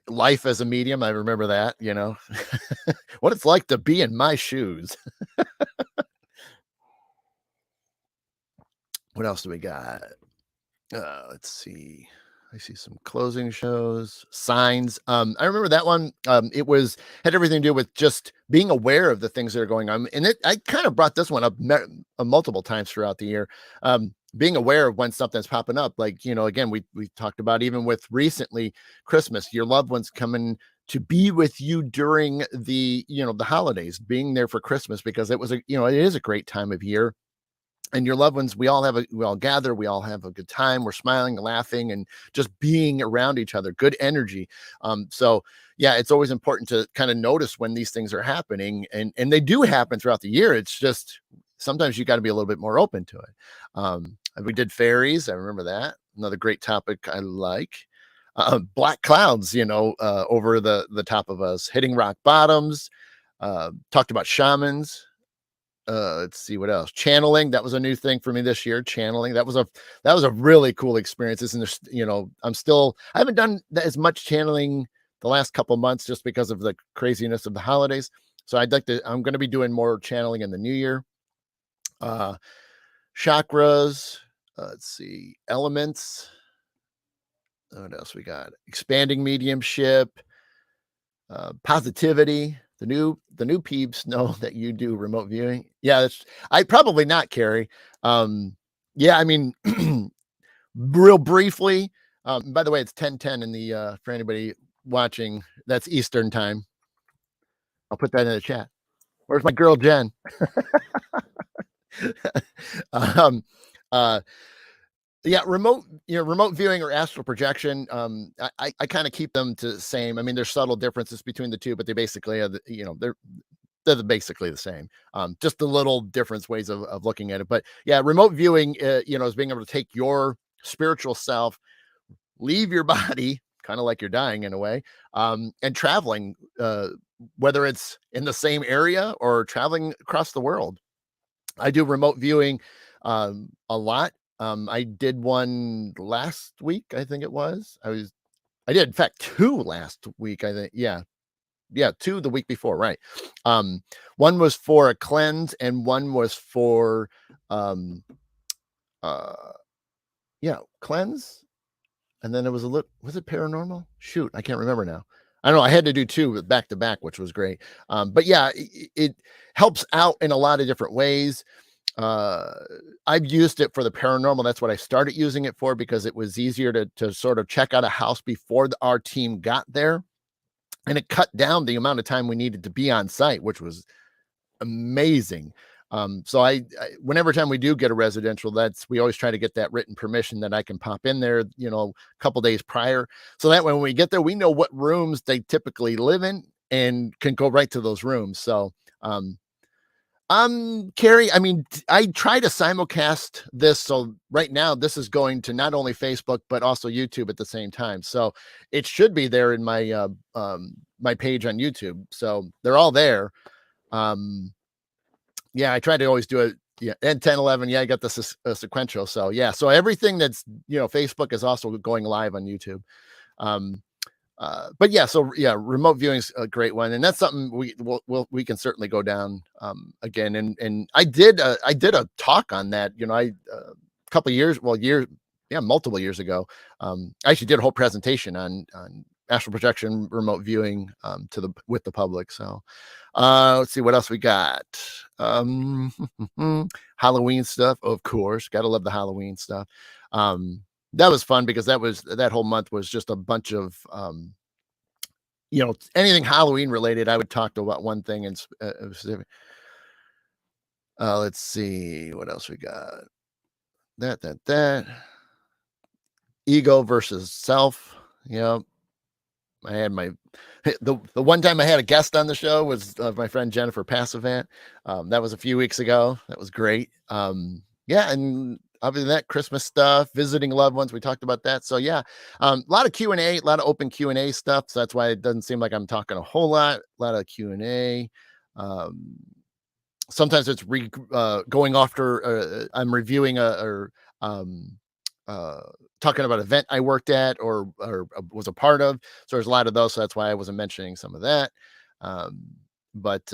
Life as a medium. I remember that, what it's like to be in my shoes. What else do we got? Let's see. I see some closing shows, signs. I remember that one. It had everything to do with just being aware of the things that are going on. And I kind of brought this one up multiple times throughout the year. Being aware of when something's popping up. Like, again, we talked about even with recently Christmas, your loved ones coming to be with you during the holidays, being there for Christmas, because it is a great time of year. And your loved ones, we all gather, we all have a good time. We're smiling, laughing, and just being around each other, good energy. So yeah, it's always important to kind of notice when these things are happening, and they do happen throughout the year. It's just sometimes you got to be a little bit more open to it. We did fairies. I remember that. Another great topic I like. Black clouds, over the top of us, hitting rock bottoms. Talked about shamans. Let's see what else. Channeling. That was a new thing for me this year. Channeling. That was a really cool experience. Isn't there, I haven't done as much channeling the last couple months just because of the craziness of the holidays. So I'm going to be doing more channeling in the new year. Chakras. Let's see. Elements. What else we got? Expanding mediumship. Positivity. The new peeps know that you do remote viewing. Yeah, I probably not, Carrie. Yeah, I mean, real briefly. By the way, it's 10:10 in the for anybody watching. That's Eastern time. I'll put that in the chat. Where's my girl Jen? Yeah, remote viewing or astral projection. I kind of keep them to the same. I mean, there's subtle differences between the two, but they basically are, they're basically the same. Just the little different ways of looking at it. But yeah, remote viewing, is being able to take your spiritual self, leave your body, kind of like you're dying in a way. And traveling, whether it's in the same area or traveling across the world. I do remote viewing a lot. I did one last week, I think it was. I did, in fact, two last week, I think. Yeah, two the week before, right? Um, One was for a cleanse, and one was for um, uh, yeah, cleanse. And then it was was it paranormal? Shoot, I can't remember now. I don't know. I had to do two back to back, which was great. But yeah, it helps out in a lot of different ways. Uh, I've used it for the paranormal. That's what I started using it for, because it was easier to sort of check out a house before our team got there. And it cut down the amount of time we needed to be on site, which was amazing. So whenever time we do get a residential, we always try to get that written permission that I can pop in there, a couple days prior. So that when we get there, we know what rooms they typically live in and can go right to those rooms. So, Carrie, I mean, I try to simulcast this. So right now this is going to not only Facebook, but also YouTube at the same time. So it should be there in my, my page on YouTube. So they're all there. Yeah, I try to always do it. Yeah. And 10, 11. Yeah. I got the sequential. So yeah. So everything that's, Facebook is also going live on YouTube. But yeah, so yeah, remote viewing is a great one, and that's something we can certainly go down again. And I did a talk on that, a couple of years, multiple years ago. I actually did a whole presentation on astral projection, remote viewing with the public. So let's see what else we got. Halloween stuff, of course. Gotta love the Halloween stuff. That was fun because that whole month was just a bunch of anything Halloween related. I would talk about one thing in specific. Let's see what else we got. That ego versus self. I had the one time I had a guest on the show was my friend Jennifer Passavant. That was a few weeks ago. That was great. Yeah, and other than that, Christmas stuff, visiting loved ones, we talked about that. So yeah, a lot of Q&A, a lot of open Q&A stuff. So that's why it doesn't seem like I'm talking a whole lot. A lot of Q&A. Sometimes it's going after I'm reviewing or talking about an event I worked at or was a part of. So there's a lot of those. So that's why I wasn't mentioning some of that. But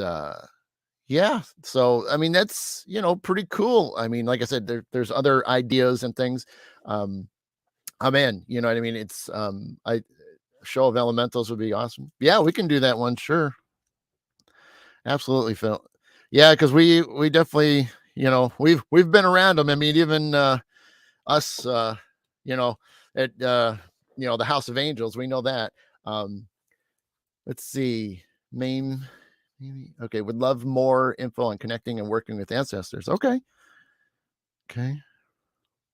yeah, so I mean that's pretty cool. I mean, like I said, there's other ideas and things. I'm in. You know what I mean? It's show of elementals would be awesome. Yeah, we can do that one. Sure, absolutely, Phil. Yeah, because we definitely we've been around them. I mean, even us at the House of Angels, we know that. Let's see, maybe okay, would love more info on connecting and working with ancestors. Okay,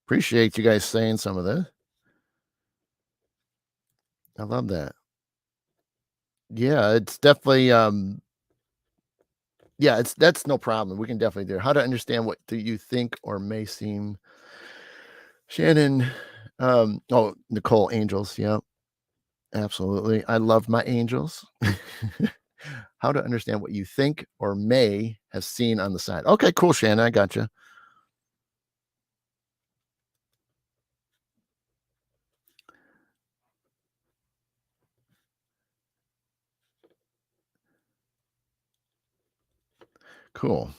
appreciate you guys saying some of this. I love that. Yeah, it's definitely yeah, that's no problem. We can definitely do it. How to understand what do you think or may seem. Shannon, Nicole, angels. Yeah, absolutely. I love my angels. How to understand what you think or may have seen on the side. Okay, cool, Shannon. I got you. Cool.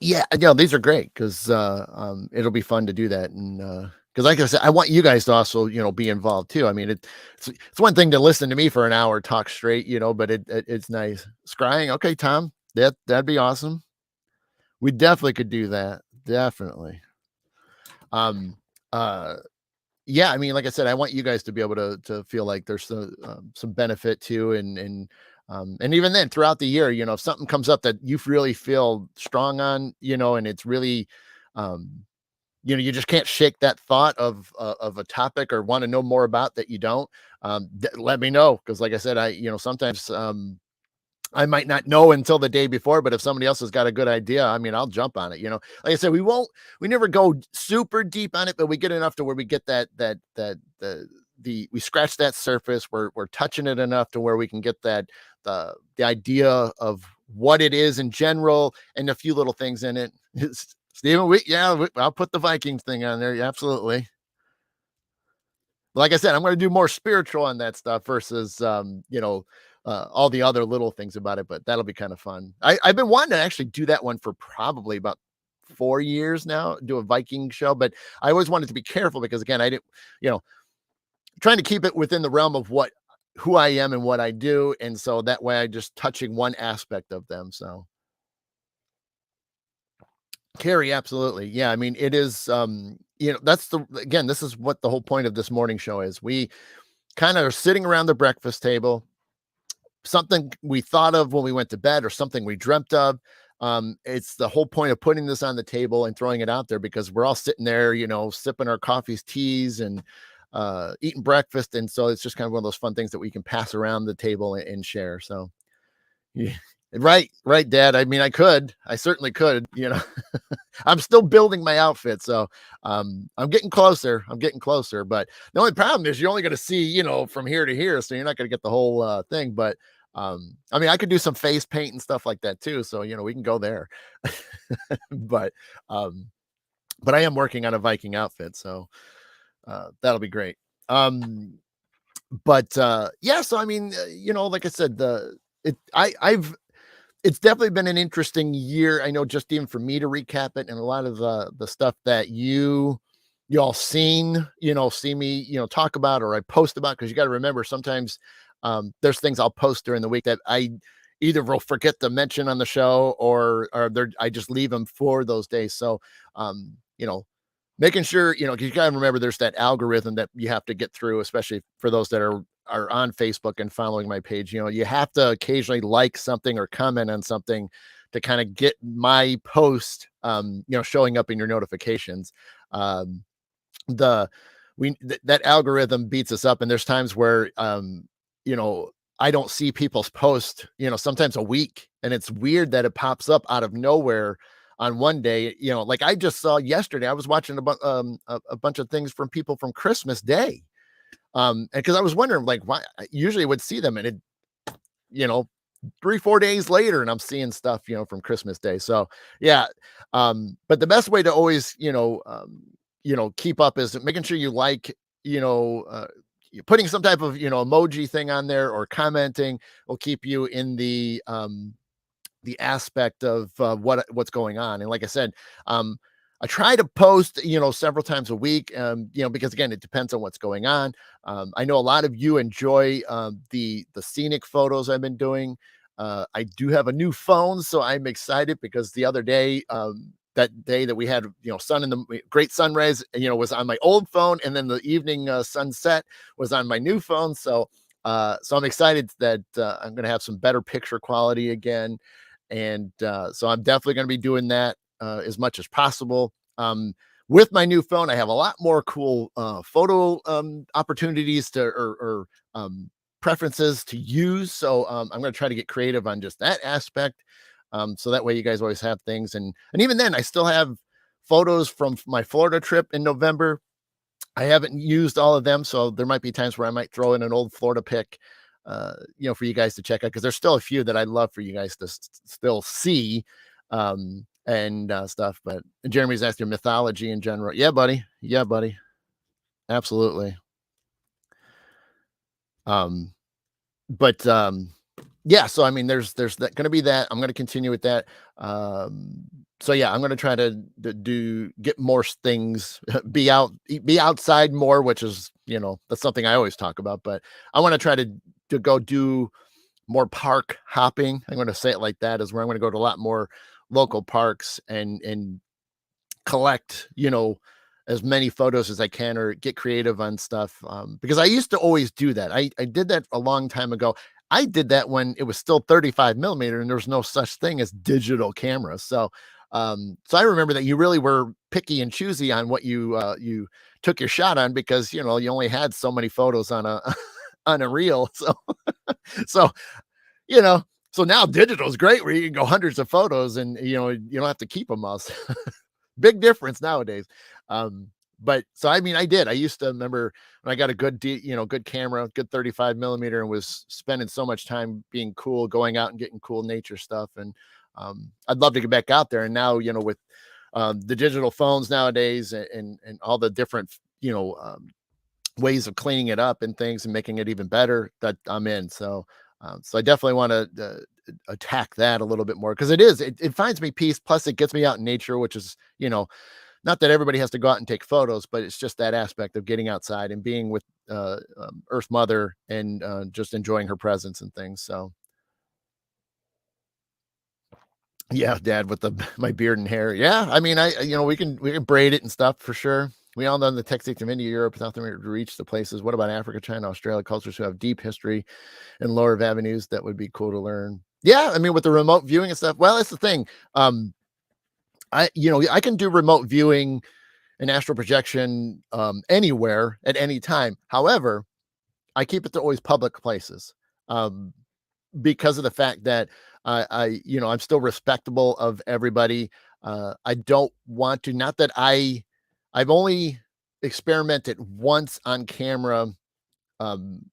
Yeah, these are great because it'll be fun to do that. And because like I said, I want you guys to also, be involved too. I mean, it's one thing to listen to me for an hour, talk straight, but it's nice. Scrying. Okay, Tom, that'd be awesome. We definitely could do that. Definitely. Yeah, I mean, like I said, I want you guys to be able to feel like there's some benefit too. And even then throughout the year, if something comes up that you really feel strong on, and it's really, you just can't shake that thought of a topic or want to know more about that you don't, let me know. Cause like I said, sometimes, I might not know until the day before, but if somebody else has got a good idea, I mean, I'll jump on it. Like I said, we never go super deep on it, but we get enough to where we get we scratch that surface. We're touching it enough to where we can get the idea of what it is in general and a few little things in it. Stephen, I'll put the Vikings thing on there. Yeah, absolutely. Like I said, I'm going to do more spiritual on that stuff versus, all the other little things about it, but that'll be kind of fun. I've been wanting to actually do that one for probably about 4 years now, do a Viking show, but I always wanted to be careful because again, I didn't, you know, trying to keep it within the realm of who I am and what I do. And so that way I just touching one aspect of them. So Carrie, absolutely. Yeah. I mean, it is, again, this is what the whole point of this morning show is. We kind of are sitting around the breakfast table, something we thought of when we went to bed or something we dreamt of. It's the whole point of putting this on the table and throwing it out there because we're all sitting there, sipping our coffees, teas, and eating breakfast. And so it's just kind of one of those fun things that we can pass around the table and share. So, yeah. Right, Dad. I mean, I certainly could, I'm still building my outfit. So I'm getting closer. But the only problem is you're only going to see, from here to here. So you're not going to get the whole thing. But I mean, I could do some face paint and stuff like that too. So, we can go there. but I am working on a Viking outfit. So that'll be great. Yeah, so I mean, like I said, it's definitely been an interesting year. I know just even for me to recap it and a lot of the stuff that y'all see me, talk about or I post about, because you got to remember sometimes there's things I'll post during the week that I either will forget to mention on the show or I just leave them for those days. So, making sure, 'cause you got to remember there's that algorithm that you have to get through, especially for those that are on Facebook and following my page. You have to occasionally like something or comment on something to kind of get my post, showing up in your notifications. Um, the that algorithm beats us up, and there's times where, you know, I don't see people's posts, sometimes a week, and it's weird that it pops up out of nowhere on one day. Like I just saw yesterday, I was watching a bunch of things from people from Christmas Day. And because I was wondering, like, why I usually would see them, and it, you know, 3-4 days later, and I'm seeing stuff, from Christmas Day. So yeah. But the best way to always, keep up is making sure you like, putting some type of, emoji thing on there or commenting will keep you in the aspect of what's going on. And like I said, I try to post, several times a week, because again, it depends on what's going on. I know a lot of you enjoy the scenic photos I've been doing. I do have a new phone, so I'm excited because the other day, that day that we had, sun in the great sun rays, was on my old phone, and then the evening sunset was on my new phone. So I'm excited that I'm going to have some better picture quality again. And so I'm definitely going to be doing that as much as possible. With my new phone, I have a lot more cool photo opportunities or preferences to use. So I'm going to try to get creative on just that aspect. So that way you guys always have things. And even then, I still have photos from my Florida trip in November. I haven't used all of them, so there might be times where I might throw in an old Florida pic, for you guys to check out, because there's still a few that I'd love for you guys to still see, and stuff. But Jeremy's asking mythology in general. Yeah, buddy. Absolutely. But yeah, so I mean, there's that going to be that. I'm going to continue with that. So yeah, I'm going to try to get more things, be outside more, which is, that's something I always talk about, but I want to try to go do more park hopping. I'm going to say it like that, is where I'm going to go to a lot more local parks and collect, as many photos as I can, or get creative on stuff. Because I used to always do that. I did that a long time ago. I did that when it was still 35 millimeter and there was no such thing as digital cameras. So I remember that you really were picky and choosy on what you took your shot on, because, you only had so many photos on a, on a reel. So, so, So now digital is great where you can go hundreds of photos and you don't have to keep them all. Big difference nowadays. But so I mean, I used to remember when I got a good camera, good 35 millimeter, and was spending so much time being cool, going out and getting cool nature stuff. And I'd love to get back out there. And now, with the digital phones nowadays and all the different, ways of cleaning it up and things and making it even better, that I'm in. So I definitely want to attack that a little bit more because it finds me peace. Plus, it gets me out in nature, which is, not that everybody has to go out and take photos, but it's just that aspect of getting outside and being with Earth Mother and just enjoying her presence and things. So, yeah, Dad, with my beard and hair. Yeah, I mean, we can braid it and stuff for sure. We all know the techniques of India, Europe, South America to reach the places. What about Africa, China, Australia, cultures who have deep history and lower avenues? That would be cool to learn. Yeah, I mean, with the remote viewing and stuff. Well, that's the thing. I can do remote viewing and astral projection anywhere at any time. However, I keep it to always public places because of the fact that I'm still respectable of everybody. I don't want to. Not that I've only experimented once on camera, um,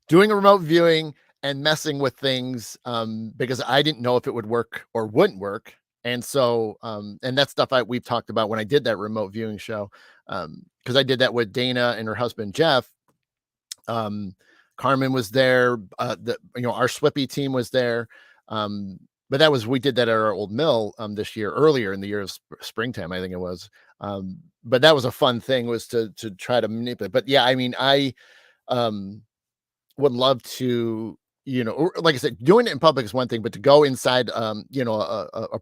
doing a remote viewing and messing with things because I didn't know if it would work or wouldn't work. And so, and that stuff we've talked about when I did that remote viewing show, because I did that with Dana and her husband Jeff. Carmen was there. Our Swippy team was there. But we did that at our old mill this year, earlier in the year of springtime, I think it was. But that was a fun thing, was to try to manipulate. But yeah, I mean, I would love to, like I said, doing it in public is one thing, but to go inside, a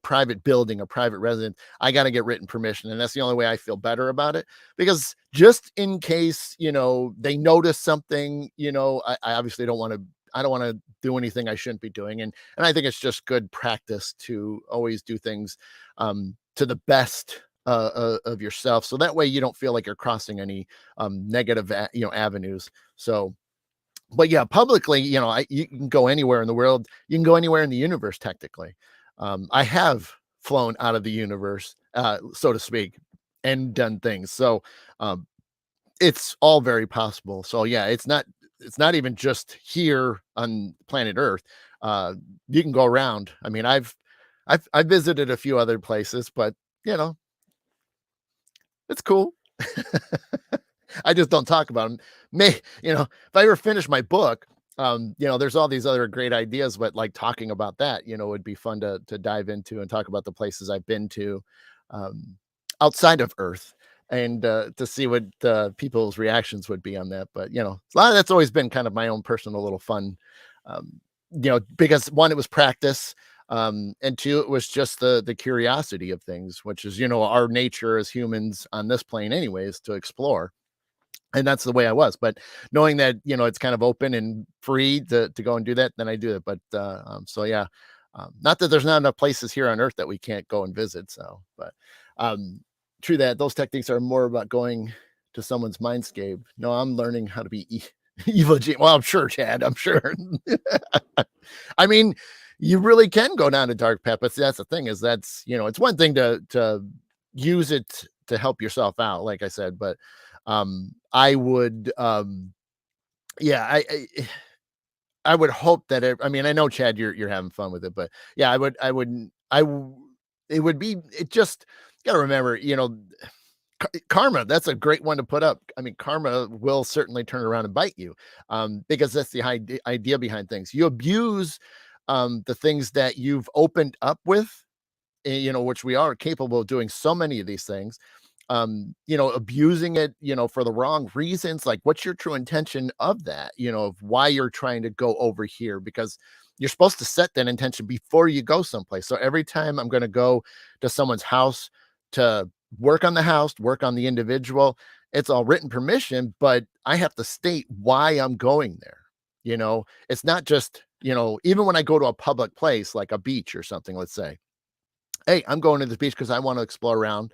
private building, a private residence, I got to get written permission. And that's the only way I feel better about it, because just in case, they notice something, I obviously I don't want to do anything I shouldn't be doing. And I think it's just good practice to always do things to the best of yourself. So that way you don't feel like you're crossing any negative, avenues. So, but yeah, publicly, you can go anywhere in the world. You can go anywhere in the universe, technically. I have flown out of the universe, so to speak, and done things. So it's all very possible. So yeah, it's not even just here on planet Earth. You can go around. I mean, I've visited a few other places, but it's cool. I just don't talk about them. If I ever finish my book, there's all these other great ideas, but like talking about that, would be fun to dive into and talk about the places I've been to outside of Earth, and to see what people's reactions would be on that. But a lot of that's always been kind of my own personal little fun, because one, it was practice. And two, it was just the curiosity of things, which is, our nature as humans on this plane anyways, to explore. And that's the way I was. But knowing that, it's kind of open and free to go and do that, then I do it. But so yeah, not that there's not enough places here on Earth that we can't go and visit. So, but true that those techniques are more about going to someone's mindscape. No, I'm learning how to be evil. Well, I'm sure, Chad. I'm sure. I mean, you really can go down a dark path, but that's the thing, is that's, it's one thing to use it to help yourself out, like I said, but I would, yeah, I would hope that I mean, I know, Chad, you're having fun with it, but yeah, it would be, it just got to remember, karma, that's a great one to put up. I mean, karma will certainly turn around and bite you, because that's the idea behind things. You abuse the things that you've opened up with, which we are capable of doing so many of these things, abusing it, for the wrong reasons. Like, what's your true intention of that, of why you're trying to go over here? Because you're supposed to set that intention before you go someplace. So every time I'm going to go to someone's house to work on the house, work on the individual, it's all written permission, but I have to state why I'm going there. It's not just, even when I go to a public place like a beach or something, let's say, hey, I'm going to the beach because I want to explore around.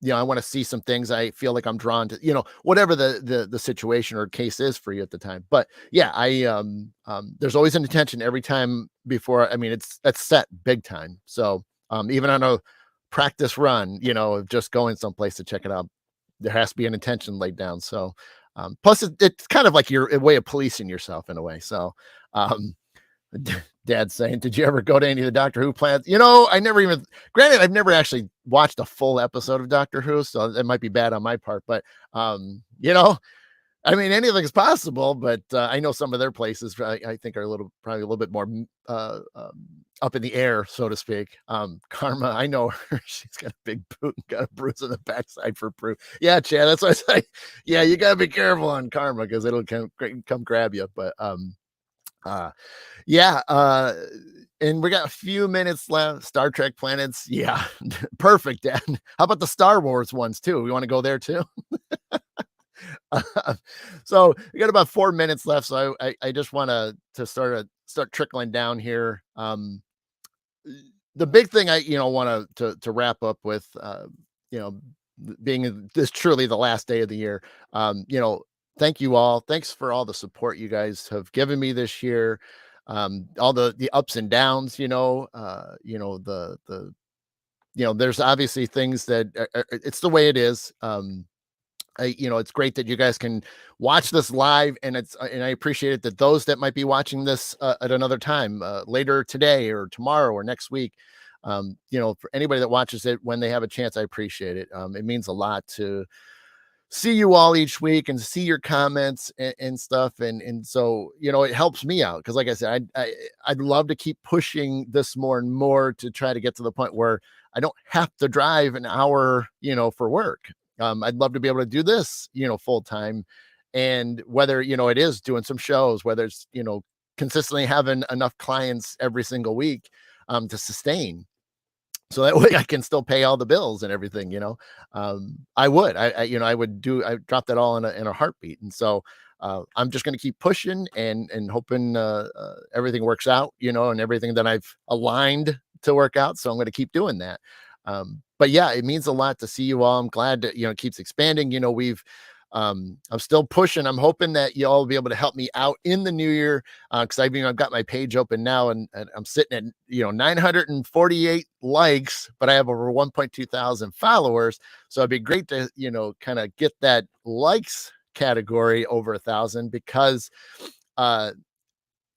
I want to see some things. I feel like I'm drawn to, whatever the situation or case is for you at the time. But yeah, there's always an intention every time before. I mean, that's set big time. So even on a practice run, of just going someplace to check it out, there has to be an intention laid down. So plus it's kind of like a way of policing yourself in a way. So Dad's saying, did you ever go to any of the Doctor Who plans? Granted, I've never actually watched a full episode of Doctor Who, so that might be bad on my part, but, I mean, anything's possible, but I know some of their places I think are probably a little bit more up in the air, so to speak. Karma, I know her. She's got a big boot and got a bruise on the backside for proof. Yeah, Chad, that's what I say. Yeah, you gotta be careful on Karma because it'll come grab you. But yeah, and we got a few minutes left. Star Trek planets, yeah, perfect, Dad. How about the Star Wars ones too? We want to go there too. So we got about 4 minutes left. So I just want to start trickling down here. The big thing I want to wrap up with, being this truly the last day of the year. Thank you all. Thanks for all the support you guys have given me this year. All the ups and downs. There's obviously things that it's the way it is. It's great that you guys can watch this live, and I appreciate it that those that might be watching this at another time, later today or tomorrow or next week, for anybody that watches it when they have a chance, I appreciate it. It means a lot to see you all each week and see your comments and stuff. And so, it helps me out. Cause like I said, I'd love to keep pushing this more and more to try to get to the point where I don't have to drive an hour, for work. I'd love to be able to do this, full time. And whether, it is doing some shows, whether it's, consistently having enough clients every single week, to sustain. So that way I can still pay all the bills and everything, I would drop that all in a heartbeat. And so, I'm just going to keep pushing and hoping, everything works out, and everything that I've aligned to work out. So I'm going to keep doing that. But yeah, it means a lot to see you all. I'm glad that, it keeps expanding. I'm still pushing. I'm hoping that you all will be able to help me out in the new year. Cause I've got my page open now and I'm sitting at, 948 likes, but I have over 1.2 thousand followers. So it'd be great to, kind of get that likes category over 1,000 because,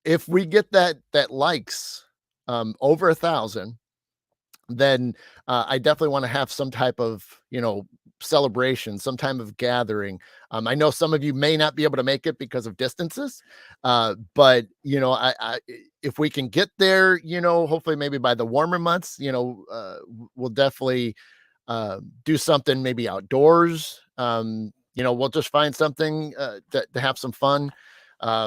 if we get that likes, over 1,000, then I definitely want to have some type of, celebration, some type of gathering. I know some of you may not be able to make it because of distances, but if we can get there, hopefully maybe by the warmer months, we'll definitely do something maybe outdoors. We'll just find something to have some fun.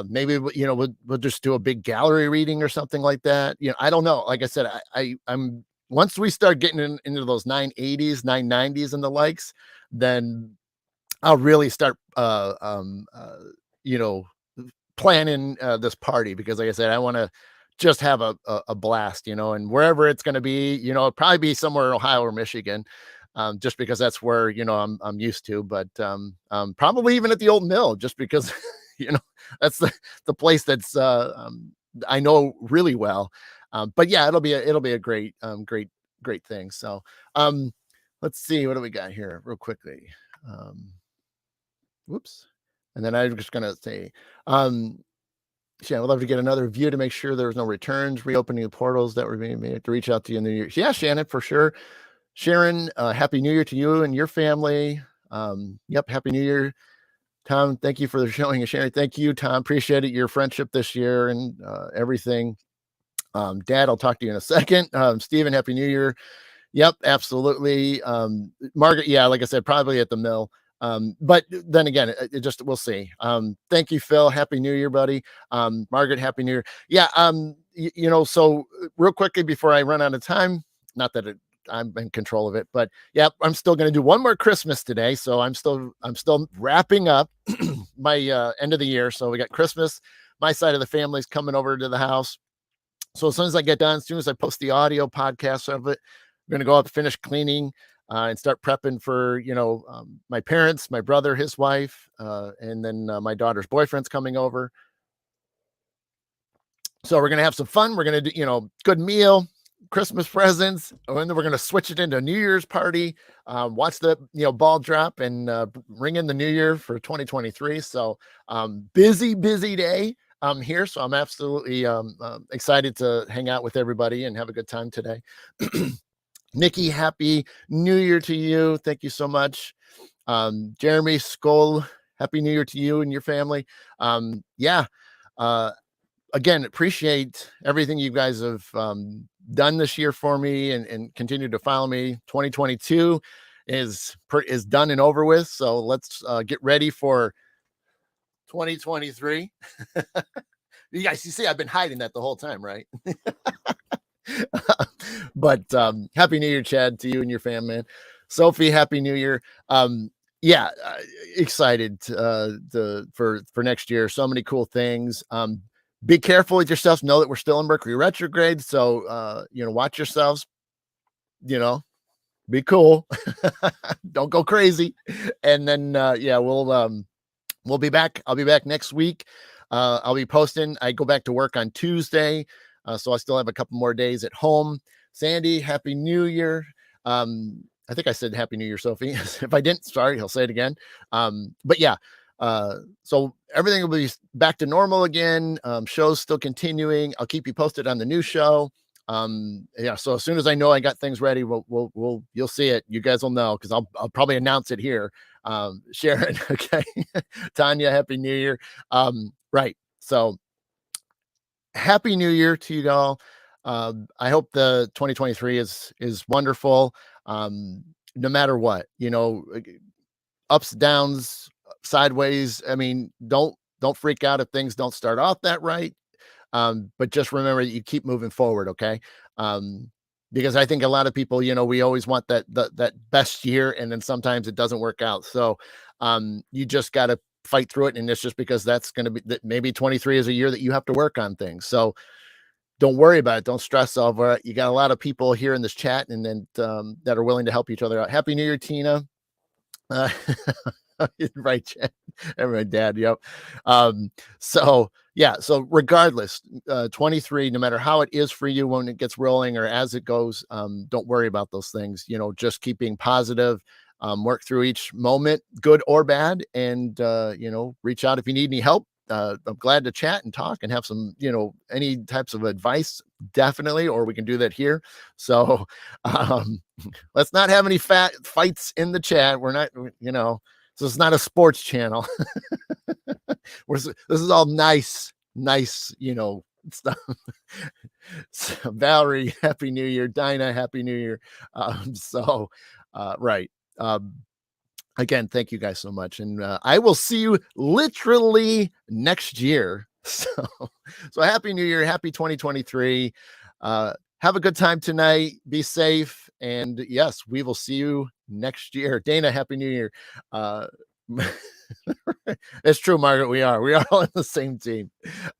Maybe we'll just do a big gallery reading or something like that. I don't know. Like I said, I'm once we start getting into those 980s, 990s and the likes, then I'll really start, planning this party because, like I said, I want to just have a blast, and wherever it's going to be, it'll probably be somewhere in Ohio or Michigan, just because that's where I'm used to. But probably even at the old mill, just because that's the place that's I know really well. But yeah, it'll be a great thing. So, let's see, what do we got here real quickly? Whoops. And then I'm just going to say, yeah, I would love to get another view to make sure there's no returns, reopening the portals that were being made to reach out to you in the new year. Yeah, Shannon, for sure. Sharon, happy New Year to you and your family. Yep. Happy New Year. Tom, thank you for showing and sharing. Thank you, Tom. Appreciate it. Your friendship this year and everything. Dad, I'll talk to you in a second. Stephen, happy New Year. Yep, absolutely. Margaret, yeah, like I said, probably at the mill. But then again, we'll see. Thank you, Phil. Happy New Year, buddy. Margaret, happy New Year. Yeah. So real quickly before I run out of time, not that I'm in control of it, but yeah, I'm still going to do one more Christmas today. So I'm still wrapping up my end of the year. So we got Christmas. My side of the family's coming over to the house. So as soon as I get done, as soon as I post the audio podcast of it, I'm going to go out and finish cleaning. and start prepping for, my parents, my brother, his wife, and then my daughter's boyfriend's coming over. So we're going to have some fun. We're going to do, good meal, Christmas presents, and then we're going to switch it into a New Year's party, watch the, ball drop, and ring in the new year for 2023. So busy day here. So I'm absolutely excited to hang out with everybody and have a good time today. Nikki, happy New Year to you. Thank you so much. Jeremy Skoll, happy New Year to you and your family. Again, appreciate everything you guys have done this year for me and continue to follow me. 2022 is done and over with. So let's get ready for 2023. You guys, you see, I've been hiding that the whole time, right? But happy New Year, Chad, to you and your fam, man. Sophie, happy New Year. Excited for next year. So many cool things. Be careful with yourselves. Know that we're still in Mercury retrograde. So, watch yourselves, be cool. Don't go crazy. And then, we'll be back. I'll be back next week. I'll be posting. I go back to work on Tuesday. So I still have a couple more days at home. Sandy, happy New Year. I think I said happy New Year, Sophie. If I didn't, sorry, I'll say it again. So everything will be back to normal again. Show's still continuing. I'll keep you posted on the new show. So as soon as I know I got things ready, you'll see it. You guys will know, because I'll probably announce it here. Sharon, okay. Tanya, happy New Year. Right. So happy New Year to you all. I hope the 2023 is wonderful. No matter what, ups, downs, sideways. I mean, don't freak out if things don't start off that right. But just remember that you keep moving forward. Okay. Because I think a lot of people, we always want that best year, and then sometimes it doesn't work out. So, you just got to fight through it. And it's just because that's going to be that maybe 23 is a year that you have to work on things. So don't worry about it. Don't stress over it. You got a lot of people here in this chat and then that are willing to help each other out. Happy New Year, Tina. Right, Chad. And my dad. Yep. So regardless, 23, no matter how it is for you when it gets rolling or as it goes, don't worry about those things. Just keep being positive. Work through each moment, good or bad, and reach out if you need any help. I'm glad to chat and talk and have some, any types of advice, definitely, or we can do that here. So let's not have any fights in the chat. We're not, so it's not a sports channel. This is all nice, stuff. So, Valerie, happy New Year. Dinah, happy New Year. Right. Again, thank you guys so much. And I will see you literally next year. So happy New Year. Happy 2023. Have a good time tonight. Be safe. And yes, we will see you next year. Dana, happy New Year. It's true, Margaret. We are all in the same team.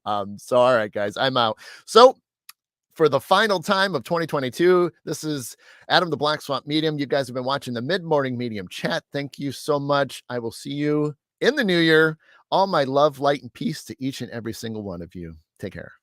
All right, guys, I'm out. So for the final time of 2022, this is Adam the Black Swamp Medium. You guys have been watching the Mid-Morning Medium chat. Thank you so much. I will see you in the new year. All my love, light, and peace to each and every single one of you. Take care.